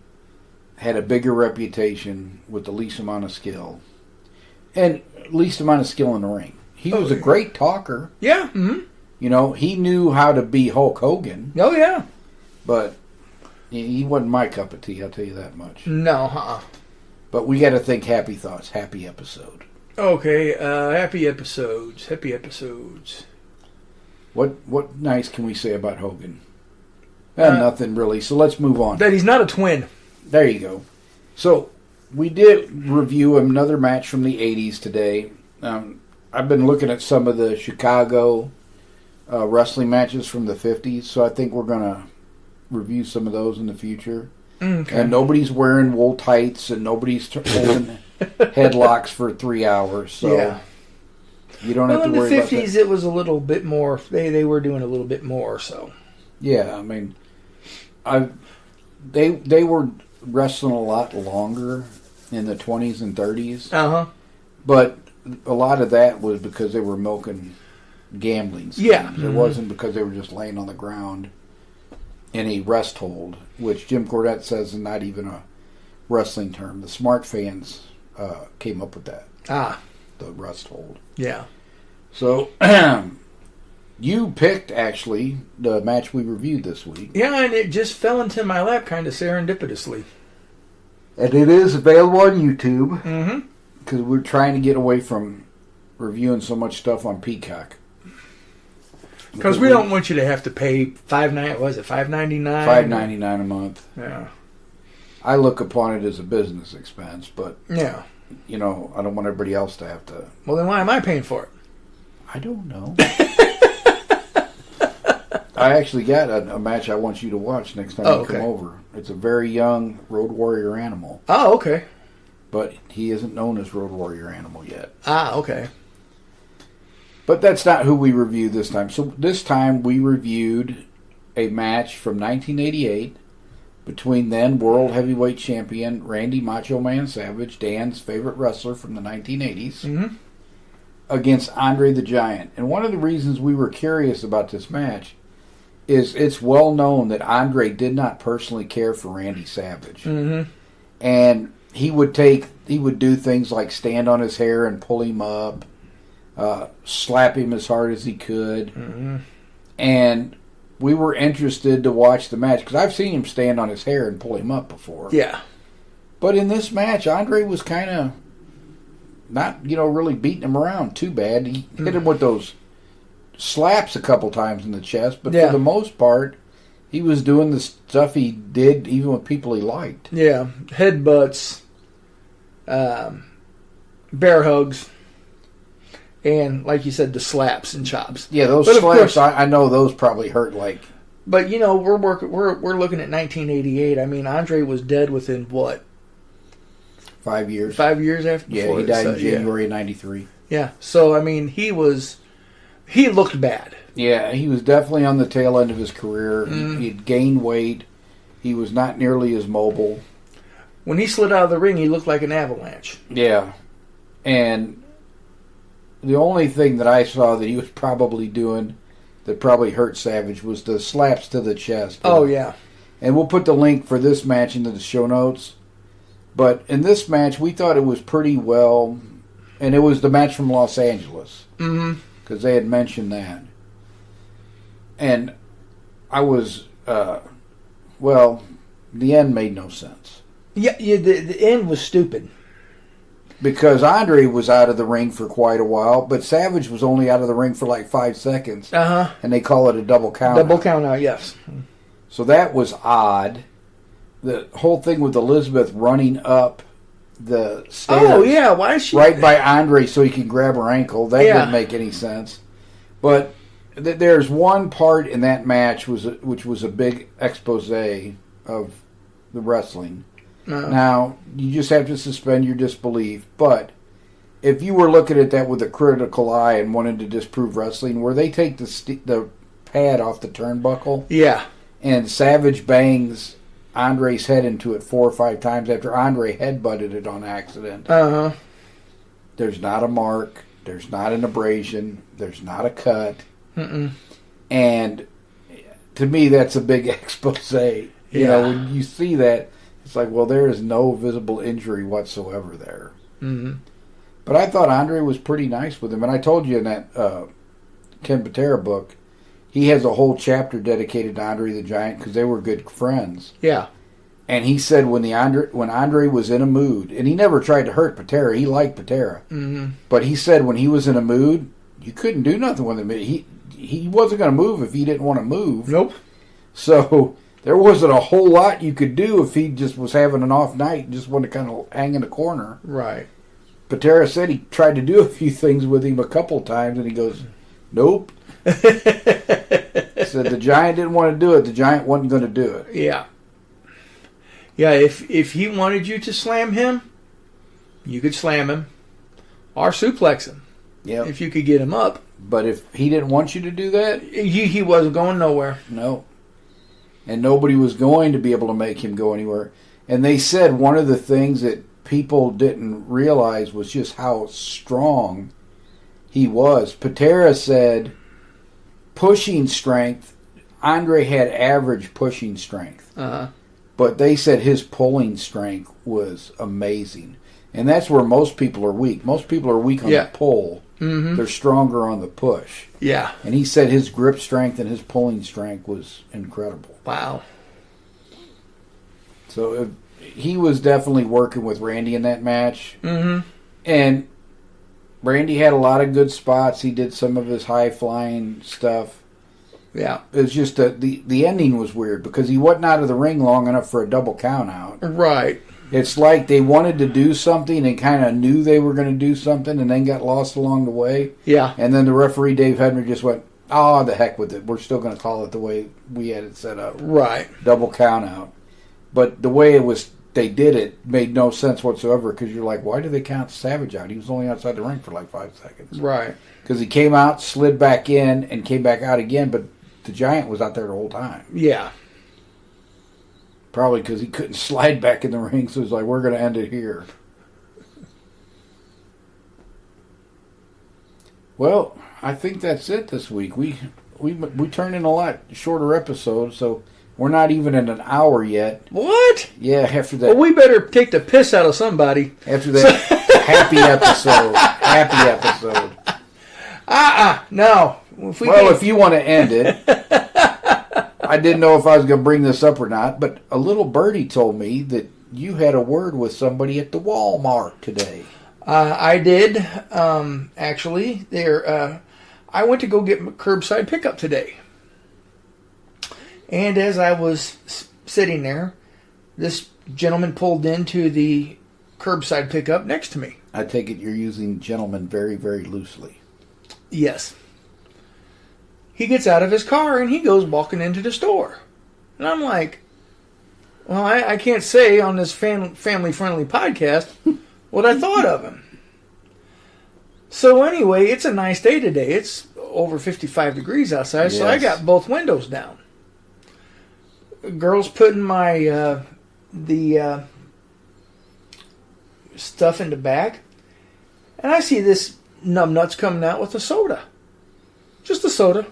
had a bigger reputation with the least amount of skill, and least amount of skill in the ring. He was a great talker. Yeah. Mm-hmm. He knew how to be Hulk Hogan. Oh, yeah. But he wasn't my cup of tea, I'll tell you that much. No, But we got to think happy thoughts, happy episode. Okay, happy episodes. Happy episodes. What nice can we say about Hogan? Nothing really, so let's move on. That he's not a twin. There you go. So, we did review another match from the 80s today. I've been looking at some of the Chicago wrestling matches from the 50s, so I think we're going to review some of those in the future. Okay. And nobody's wearing wool tights, and nobody's holding headlocks for 3 hours, so you don't have to worry about that. In the 50s, it was a little bit more. They were doing a little bit more, so. Yeah, I mean, they were wrestling a lot longer in the 20s and 30s. Uh-huh. But a lot of that was because they were milking gambling schemes. Yeah. It wasn't because they were just laying on the ground in a rest hold, which Jim Cornette says is not even a wrestling term. The smart fans came up with that. The rest hold. Yeah. So, you picked, actually, the match we reviewed this week. Yeah, and it just fell into my lap kind of serendipitously. And it is available on YouTube. Mm-hmm. Because we're trying to get away from reviewing so much stuff on Peacock. Because we don't want you to have to pay $5.99 $5.99 a month. Yeah. I look upon it as a business expense, but yeah, I don't want everybody else to have to. Well, then why am I paying for it? I don't know. I actually got a match I want you to watch next time you come over. It's a very young Road Warrior Animal. Oh, okay. But he isn't known as Road Warrior Animal yet. Okay. But that's not who we reviewed this time. So this time we reviewed a match from 1988 between then World Heavyweight Champion Randy Macho Man Savage, Dan's favorite wrestler from the 1980s, against Andre the Giant. And one of the reasons we were curious about this match is it's well known that Andre did not personally care for Randy Savage. Mm-hmm. And he would do things like stand on his hair and pull him up, slap him as hard as he could. Mm-hmm. And we were interested to watch the match because I've seen him stand on his hair and pull him up before. Yeah. But in this match, Andre was kind of not, really beating him around too bad. He hit him with those slaps a couple times in the chest, but for the most part, he was doing the stuff he did even with people he liked. Yeah. Headbutts, bear hugs, and like you said, the slaps and chops. Yeah, those slaps, course, I know those probably hurt like. But we're looking at 1988. I mean, Andre was dead within what? 5 years. 5 years after. Yeah, he died in January of '93. Yeah, so I mean, he looked bad. Yeah, he was definitely on the tail end of his career. He'd gained weight. He was not nearly as mobile. When he slid out of the ring, he looked like an avalanche. Yeah, and the only thing that I saw that he was probably doing that probably hurt Savage was the slaps to the chest. Oh, yeah. And we'll put the link for this match into the show notes. But in this match, we thought it was pretty well, and it was the match from Los Angeles. Mm-hmm. Because they had mentioned that. And I was, the end made no sense. Yeah, the end was stupid. Because Andre was out of the ring for quite a while, but Savage was only out of the ring for like 5 seconds. Uh-huh. And they call it a double count. Double count out, yes. So that was odd. The whole thing with Elizabeth running up the stairs. Oh, yeah. Why is she... Right by Andre so he can grab her ankle. That didn't make any sense. But there's one part in that match which was a big expose of the wrestling. Uh-huh. Now, you just have to suspend your disbelief. But if you were looking at that with a critical eye and wanted to disprove wrestling, where they take the pad off the turnbuckle... Yeah. And Savage bangs Andre's head into it 4 or 5 times after Andre headbutted it on accident. Uh-huh. There's not a mark. There's not an abrasion. There's not a cut. Mm-mm. And to me, that's a big expose. You know, when you see that, it's like, well, there is no visible injury whatsoever there. Mm-hmm. But I thought Andre was pretty nice with him. And I told you in that Ken Patera book, he has a whole chapter dedicated to Andre the Giant because they were good friends. Yeah. And he said when Andre was in a mood, and he never tried to hurt Patera, he liked Patera. Mm-hmm. But he said when he was in a mood, you couldn't do nothing with him. He wasn't going to move if he didn't want to move. Nope. So there wasn't a whole lot you could do if he just was having an off night and just wanted to kind of hang in the corner. Right. Patera said he tried to do a few things with him a couple times, and he goes, nope. Said the Giant didn't want to do it. The Giant wasn't going to do it. Yeah. Yeah, if he wanted you to slam him, you could slam him or suplex him. Yeah. If you could get him up. But if he didn't want you to do that, he wasn't going nowhere. No. And nobody was going to be able to make him go anywhere. And they said one of the things that people didn't realize was just how strong he was. Patera said pushing strength, Andre had average pushing strength. Uh-huh. But they said his pulling strength was amazing. And that's where most people are weak. Most people are weak on the pull. Mm-hmm. They're stronger on the push. Yeah. And he said his grip strength and his pulling strength was incredible. Wow. So he was definitely working with Randy in that match. Mm-hmm. And Randy had a lot of good spots. He did some of his high-flying stuff. Yeah. It was just the ending was weird because he wasn't out of the ring long enough for a double count out. Right. It's like they wanted to do something and kind of knew they were going to do something and then got lost along the way. Yeah. And then the referee, Dave Hebner, just went, oh, the heck with it. We're still going to call it the way we had it set up. Right. Double count out. But the way they did it made no sense whatsoever because you're like, why did they count Savage out? He was only outside the ring for like 5 seconds. Right. Because he came out, slid back in, and came back out again, but the Giant was out there the whole time. Yeah. Probably because he couldn't slide back in the ring, so he's like, we're going to end it here. Well, I think that's it this week. We turned in a lot shorter episode, so We're not even in an hour yet. What? Yeah, after that. Well, we better take the piss out of somebody. After that happy episode. Happy episode. No. If you want to end it. I didn't know if I was going to bring this up or not, but a little birdie told me that you had a word with somebody at the Walmart today. I did, actually. I went to go get my curbside pickup today. And as I was sitting there, this gentleman pulled into the curbside pickup next to me. I take it you're using gentleman very, very loosely. Yes. He gets out of his car and he goes walking into the store. And I'm like, well, I can't say on this family-friendly podcast what I thought of him. So anyway, it's a nice day today. It's over 55 degrees outside, yes. So I got both windows down. Girl's putting my the stuff in the back, and I see this numbnuts coming out with a soda. Just a soda.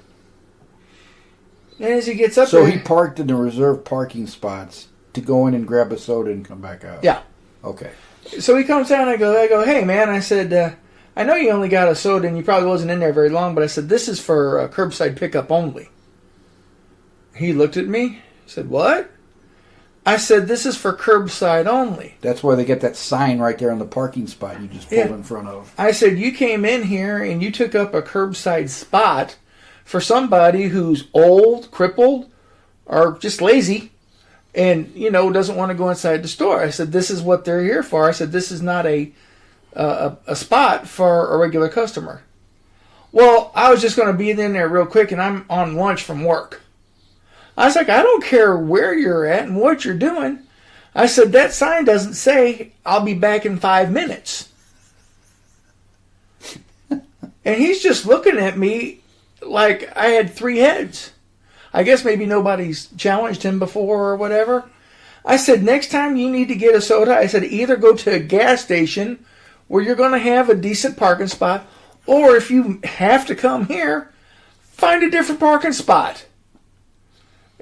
And as he gets up there... So he parked in the reserved parking spots to go in and grab a soda and come back out? Yeah. Okay. So he comes down, I go, hey, man, I said, I know you only got a soda and you probably wasn't in there very long, but I said, this is for curbside pickup only. He looked at me, said, what? I said, this is for curbside only. That's why they get that sign right there on the parking spot you just pulled in front of. I said, you came in here and you took up a curbside spot for somebody who's old, crippled, or just lazy and, doesn't want to go inside the store. I said, this is what they're here for. I said, this is not a spot for a regular customer. Well, I was just going to be in there real quick, and I'm on lunch from work. I was like, I don't care where you're at and what you're doing. I said, that sign doesn't say, I'll be back in 5 minutes. And he's just looking at me like I had 3 heads. I guess maybe nobody's challenged him before or whatever. I said, next time you need to get a soda, I said, either go to a gas station where you're going to have a decent parking spot, or if you have to come here, find a different parking spot.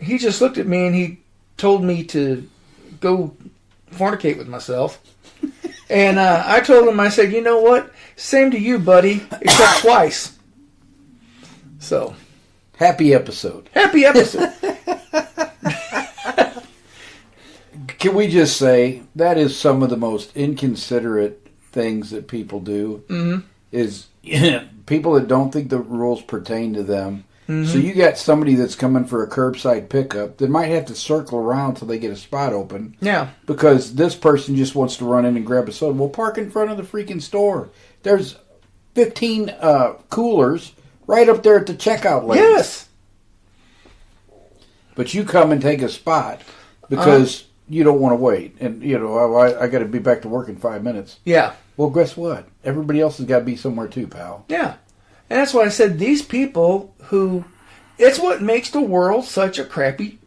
He just looked at me and he told me to go fornicate with myself. And I told him, I said, you know what? Same to you, buddy, except twice. So. Happy episode. Happy episode. Can we just say that is some of the most inconsiderate things that people do? Mm-hmm. Is people that don't think the rules pertain to them. Mm-hmm. So you got somebody that's coming for a curbside pickup that might have to circle around till they get a spot open. Yeah. Because this person just wants to run in and grab a soda. Well, park in front of the freaking store. There's 15 coolers right up there at the checkout lane. Yes. But you come and take a spot because you don't want to wait. And, I got to be back to work in 5 minutes. Yeah. Well, guess what? Everybody else has got to be somewhere too, pal. Yeah. And that's why I said these people it's what makes the world such a crappy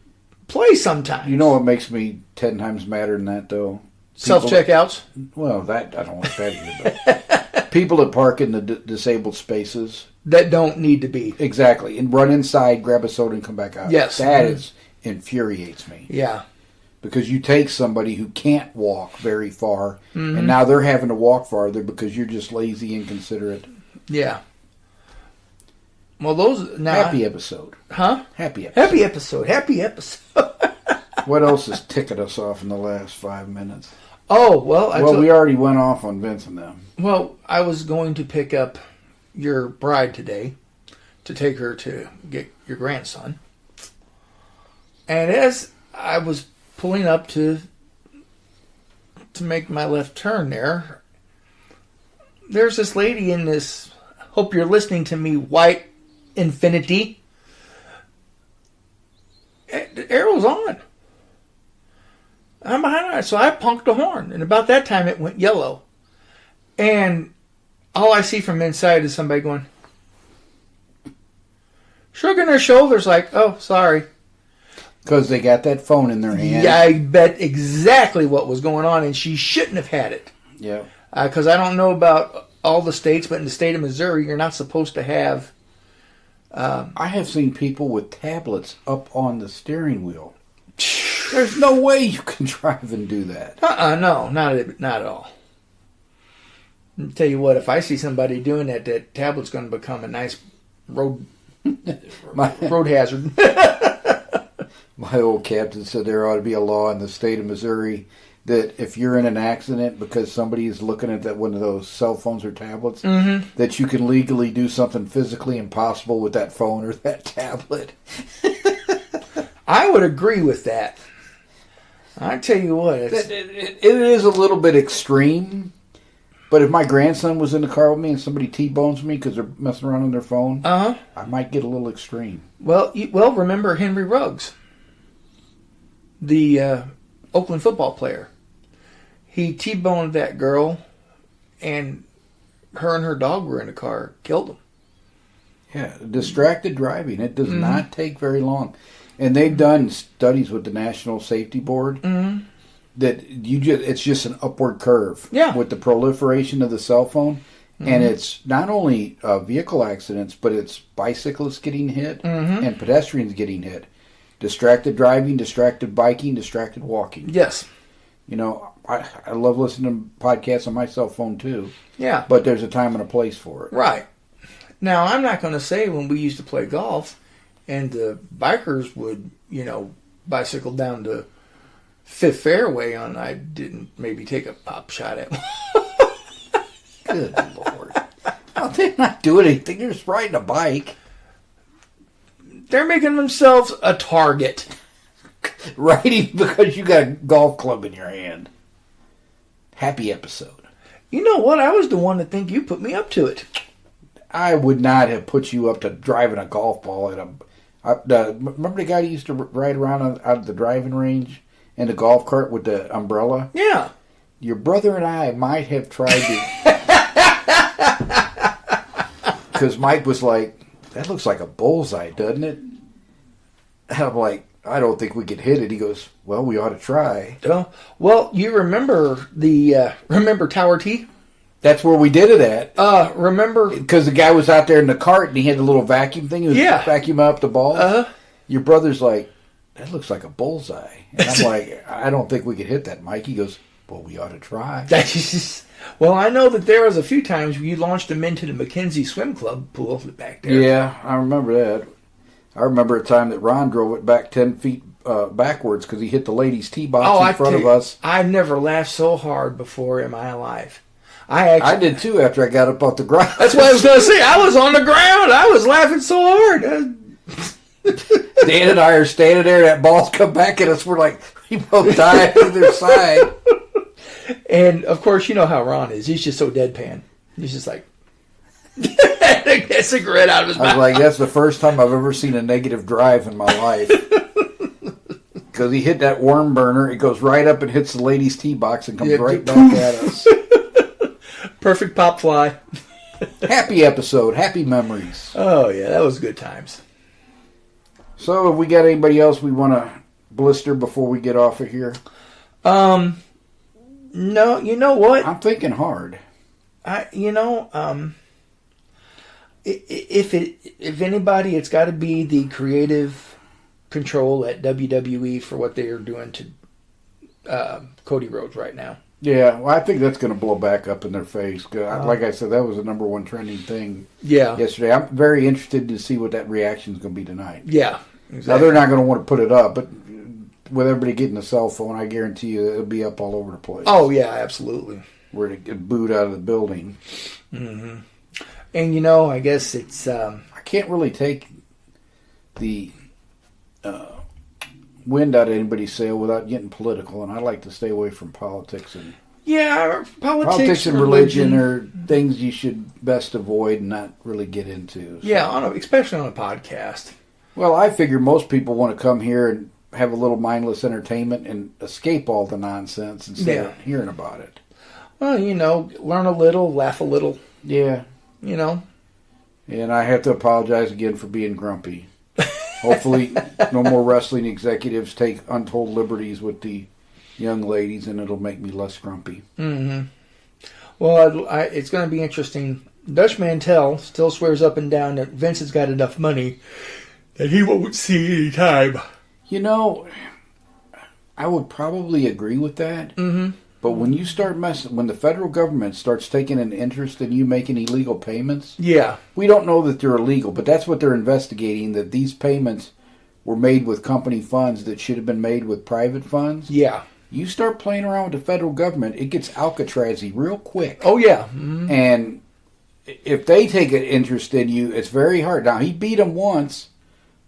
place sometimes. You know what makes me 10 times madder than that, though? Self-checkouts? Well, that I don't like that either. But people that park in the disabled spaces. That don't need to be. Exactly. And run inside, grab a soda, and come back out. Yes. That infuriates me. Yeah. Because you take somebody who can't walk very far, and now they're having to walk farther because you're just lazy and inconsiderate. Yeah. Well, happy episode. Huh? Happy episode. Happy episode. Happy episode. What else is ticking us off in the last 5 minutes? Oh, well... we already went off on Vince and them. Well, I was going to pick up your bride today to take her to get your grandson. And as I was pulling up to make my left turn there's this lady in this, hope you're listening to me, white Infinity. The arrow's on. I'm behind her, so I punked the horn. And about that time, it went yellow. And all I see from inside is somebody going, shrugging their shoulders like, oh, sorry. Because they got that phone in their hand. Yeah, I bet exactly what was going on, and she shouldn't have had it. Yeah. Because I don't know about all the states, but in the state of Missouri, you're not supposed to have... I have seen people with tablets up on the steering wheel. There's no way you can drive and do that. No, not at all. I'll tell you what, if I see somebody doing that, that tablet's going to become a nice road hazard. My old captain said there ought to be a law in the state of Missouri that if you're in an accident because somebody is looking at that one of those cell phones or tablets, that you can legally do something physically impossible with that phone or that tablet. I would agree with that. I tell you what, it is a little bit extreme. But if my grandson was in the car with me and somebody T-bones me because they're messing around on their phone, I might get a little extreme. Well, remember Henry Ruggs, the Oakland football player. He T-boned that girl, and her dog were in the car, killed him. Yeah, distracted driving. It does not take very long. And they've done studies with the National Safety Board that it's just an upward curve with the proliferation of the cell phone. And it's not only vehicle accidents, but it's bicyclists getting hit and pedestrians getting hit. Distracted driving, distracted biking, distracted walking. Yes. You know, I love listening to podcasts on my cell phone too. Yeah. But there's a time and a place for it. Right. Now, I'm not going to say when we used to play golf and the bikers would, bicycle down to Fifth Fairway I didn't maybe take a pop shot at them. Good Lord. Oh, they're not doing anything. They're just riding a bike. They're making themselves a target. Riding because you got a golf club in your hand. Happy episode. You know what? I was the one to think you put me up to it. I would not have put you up to driving a golf ball at a... remember the guy who used to ride around out of the driving range in the golf cart with the umbrella? Yeah. Your brother and I might have tried to... Because Mike was like, that looks like a bullseye, doesn't it? And I'm like, I don't think we could hit it. He goes, well, we ought to try. Well, you remember remember Tower T? That's where we did it at. Remember? Because the guy was out there in the cart and he had the little vacuum thing. He was vacuuming up the ball. Your brother's like, that looks like a bullseye. And I'm like, I don't think we could hit that, Mike. He goes, well, we ought to try. Well, I know that there was a few times you launched him into the McKenzie Swim Club pool back there. Yeah, I remember that. I remember a time that Ron drove it back 10 feet backwards because he hit the ladies' tee box in front of us. I've never laughed so hard before in my life. I did too after I got up off the ground. That's what I was going to say. I was on the ground. I was laughing so hard. Dan and I are standing there. That ball's come back at us. We're like, we both died to their side. And, of course, you know how Ron is. He's just so deadpan. He's just like, a cigarette out of his mouth. I was like, that's the first time I've ever seen a negative drive in my life. Because he hit that worm burner. It goes right up and hits the ladies' tee box and comes right back at us. Perfect pop fly. Happy episode. Happy memories. Oh, yeah. That was good times. So, have we got anybody else we want to blister before we get off of here? No, you know what? I'm thinking hard. If anybody, it's got to be the creative control at WWE for what they are doing to Cody Rhodes right now. Yeah, well, I think that's going to blow back up in their face. Like I said, that was the number one trending thing yesterday. I'm very interested to see what that reaction is going to be tonight. Yeah, exactly. Now, they're not going to want to put it up, but with everybody getting a cell phone, I guarantee you it'll be up all over the place. Oh, yeah, absolutely. Where to get booed out of the building. Mm-hmm. And, I guess it's... I can't really take the wind out of anybody's sail without getting political, and I like to stay away from politics. And politics and religion are things you should best avoid and not really get into. So. Yeah, especially on a podcast. Well, I figure most people want to come here and have a little mindless entertainment and escape all the nonsense instead of hearing about it. Well, learn a little, laugh a little. Yeah. And I have to apologize again for being grumpy. Hopefully no more wrestling executives take untold liberties with the young ladies, and it'll make me less grumpy. Mm-hmm. Well, it's going to be interesting. Dutch Mantel still swears up and down that Vince has got enough money that he won't see any time. I would probably agree with that. Mm-hmm. But when you start when the federal government starts taking an interest in you making illegal payments, yeah, we don't know that they're illegal, but that's what they're investigating, that these payments were made with company funds that should have been made with private funds. Yeah. You start playing around with the federal government, it gets Alcatraz-y real quick. Oh, yeah. Mm-hmm. And if they take an interest in you, it's very hard. Now, he beat them once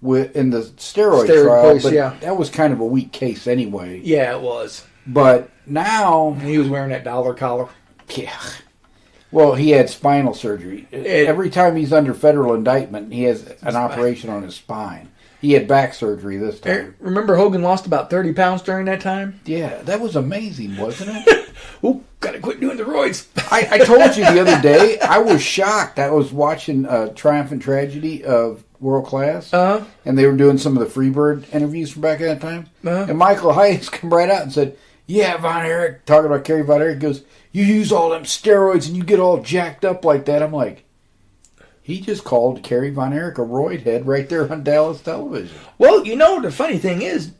in the steroid trial, case, but yeah. that was kind of a weak case anyway. Yeah, it was. But now... He was wearing that dollar collar. Yeah. Well, he had spinal surgery. Every time he's under federal indictment, he has an operation on his spine. He had back surgery this time. Remember Hogan lost about 30 pounds during that time? Yeah, that was amazing, wasn't it? Oh, gotta quit doing the roids. I told you the other day, I was shocked. I was watching Triumph and Tragedy of World Class, and they were doing some of the Freebird interviews from back at that time. And Michael Hayes came right out and said, yeah, Von Erich, talking about Kerry Von Erich, goes, you use all them steroids and you get all jacked up like that. I'm like, he just called Kerry Von Erich a roid head right there on Dallas television. Well, the funny thing is,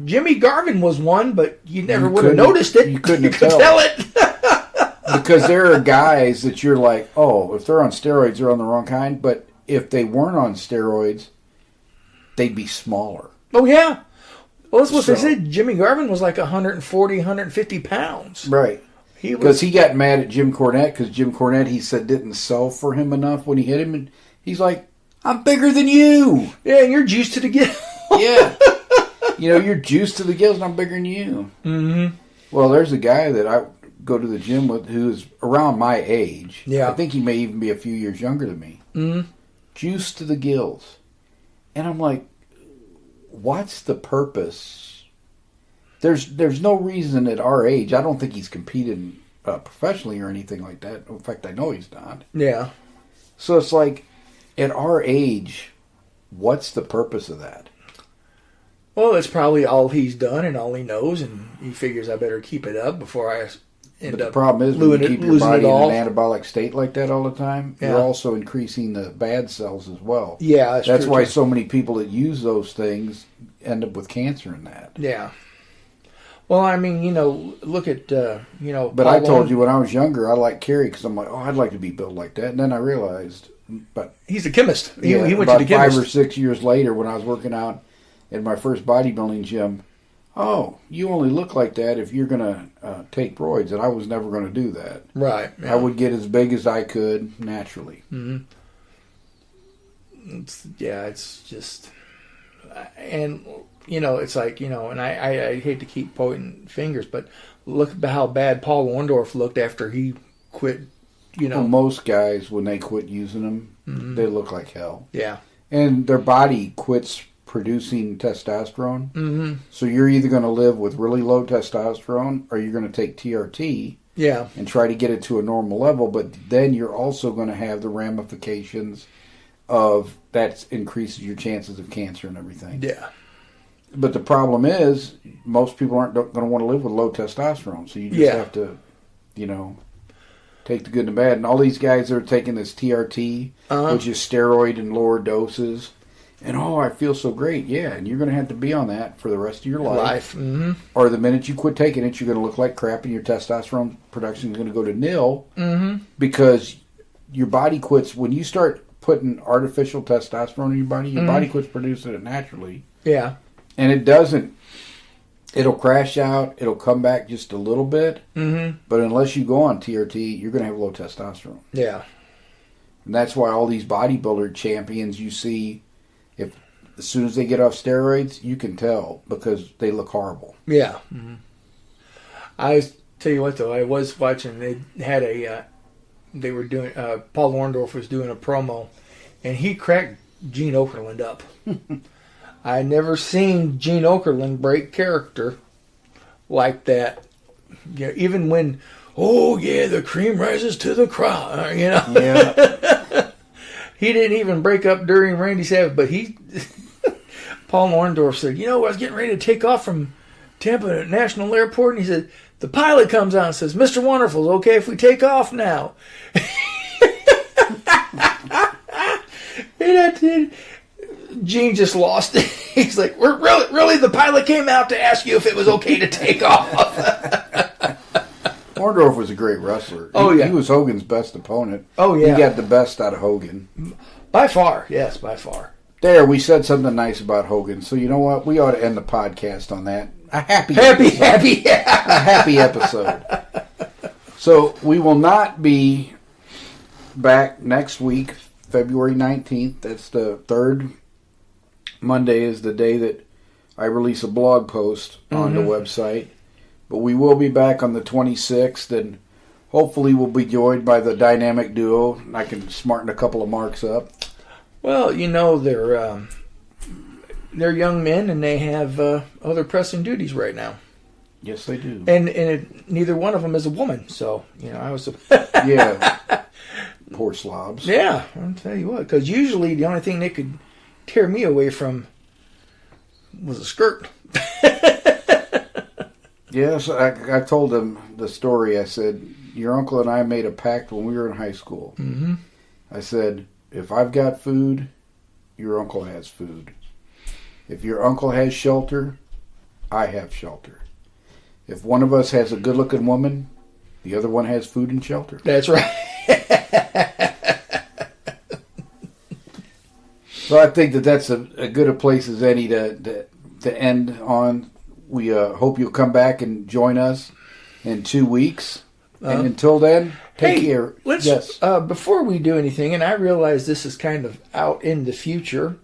Jimmy Garvin was one, but you never would have noticed it. You couldn't tell it. Because there are guys that you're like, oh, if they're on steroids, they're on the wrong kind. But if they weren't on steroids, they'd be smaller. Oh, yeah. Well, that's what they said. Jimmy Garvin was like 140, 150 pounds. Right. Because he got mad at Jim Cornette because Jim Cornette, he said, didn't sell for him enough when he hit him. And he's like, I'm bigger than you. Yeah, and you're juiced to the gills. Yeah. You're juiced to the gills and I'm bigger than you. Mm-hmm. Well, there's a guy that I go to the gym with who's around my age. Yeah. I think he may even be a few years younger than me. Mm-hmm. Juiced to the gills. And I'm like, what's the purpose? There's no reason at our age. I don't think he's competed professionally or anything like that. In fact, I know he's not. Yeah. So it's like, at our age, what's the purpose of that? Well, it's probably all he's done and all he knows, and he figures I better keep it up before I end up. The problem is, when you keep your body in an anabolic state like that all the time, you're also increasing the bad cells as well. Yeah, that's why so many people that use those things end up with cancer in that. Yeah. Well, I mean, look at, But I told you when I was younger, I liked Kerry because I'm like, oh, I'd like to be built like that. And then I realized, but he's a chemist. He went about to the chemist. 5 or 6 years later, when I was working out in my first bodybuilding gym, oh, you only look like that if you're going to take roids, and I was never going to do that. Right. Yeah. I would get as big as I could naturally. Mm-hmm. It's just, and it's like, and I hate to keep pointing fingers, but look at how bad Paul Orndorff looked after he quit. Well, most guys, when they quit using them, mm-hmm. they look like hell. Yeah, and their body quits producing testosterone. Mm-hmm. So you're either going to live with really low testosterone or you're going to take TRT and try to get it to a normal level, but then you're also going to have the ramifications of that increases your chances of cancer and everything. Yeah. But the problem is most people aren't going to want to live with low testosterone, so you just have to, take the good and the bad. And all these guys that are taking this TRT, which is steroid in lower doses, and I feel so great. Yeah, and you're going to have to be on that for the rest of your life. Mm-hmm. Or the minute you quit taking it, you're going to look like crap and your testosterone production is going to go to nil because your body quits. When you start putting artificial testosterone in your body quits producing it naturally. Yeah. And it doesn't. It'll crash out. It'll come back just a little bit. Mm-hmm. But unless you go on TRT, you're going to have low testosterone. Yeah. And that's why all these bodybuilder champions you see, as soon as they get off steroids, you can tell because they look horrible. Yeah. Mm-hmm. I tell you what, though, I was watching. They had they were doing. Paul Orndorff was doing a promo, and he cracked Gene Okerlund up. I never seen Gene Okerlund break character like that. Even when, the cream rises to the crop. Yeah. He didn't even break up during Randy Savage, but Paul Orndorff said, I was getting ready to take off from Tampa National Airport, and he said, the pilot comes out and says, Mr. Wonderful, okay if we take off now? And Gene just lost it. He's like, "We're really the pilot came out to ask you if it was okay to take off." Orndorff was a great wrestler. He was Hogan's best opponent. Oh, yeah. He got the best out of Hogan. By far, yes, by far. There, we said something nice about Hogan. So you know what? We ought to end the podcast on that. A happy episode. So we will not be back next week, February 19th. That's the third Monday is the day that I release a blog post on the website. But we will be back on the 26th, and hopefully we'll be joined by the dynamic duo. I can smarten a couple of marks up. Well, they're young men, and they have other pressing duties right now. Yes, they do. And neither one of them is a woman, so I was. Yeah. Poor slobs. Yeah, I'll tell you what. Because usually the only thing they could tear me away from was a skirt. Yes, I told them the story. I said, your uncle and I made a pact when we were in high school. Mm-hmm. I said, if I've got food, your uncle has food. If your uncle has shelter, I have shelter. If one of us has a good-looking woman, the other one has food and shelter. That's right. So I think that's a good a place as any to end on. We hope you'll come back and join us in 2 weeks. And until then, take care. Let's, before we do anything, and I realize this is kind of out in the future,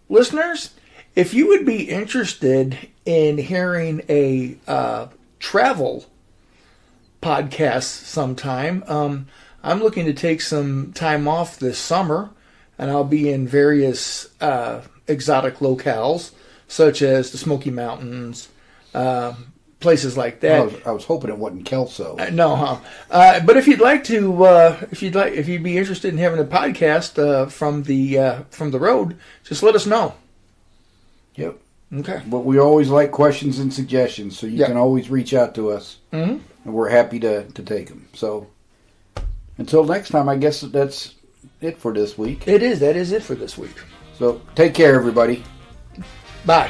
listeners, if you would be interested in hearing a travel podcast sometime, I'm looking to take some time off this summer, and I'll be in various exotic locales, such as the Smoky Mountains, places like that. I was hoping it wasn't Kelso. No, but if you'd like to, if you'd be interested in having a podcast from the road, just let us know. Yep. Okay. But we always like questions and suggestions, so you can always reach out to us, and we're happy to take them. So until next time, I guess that's it for this week. It is. That is it for this week. So take care, everybody. Bye.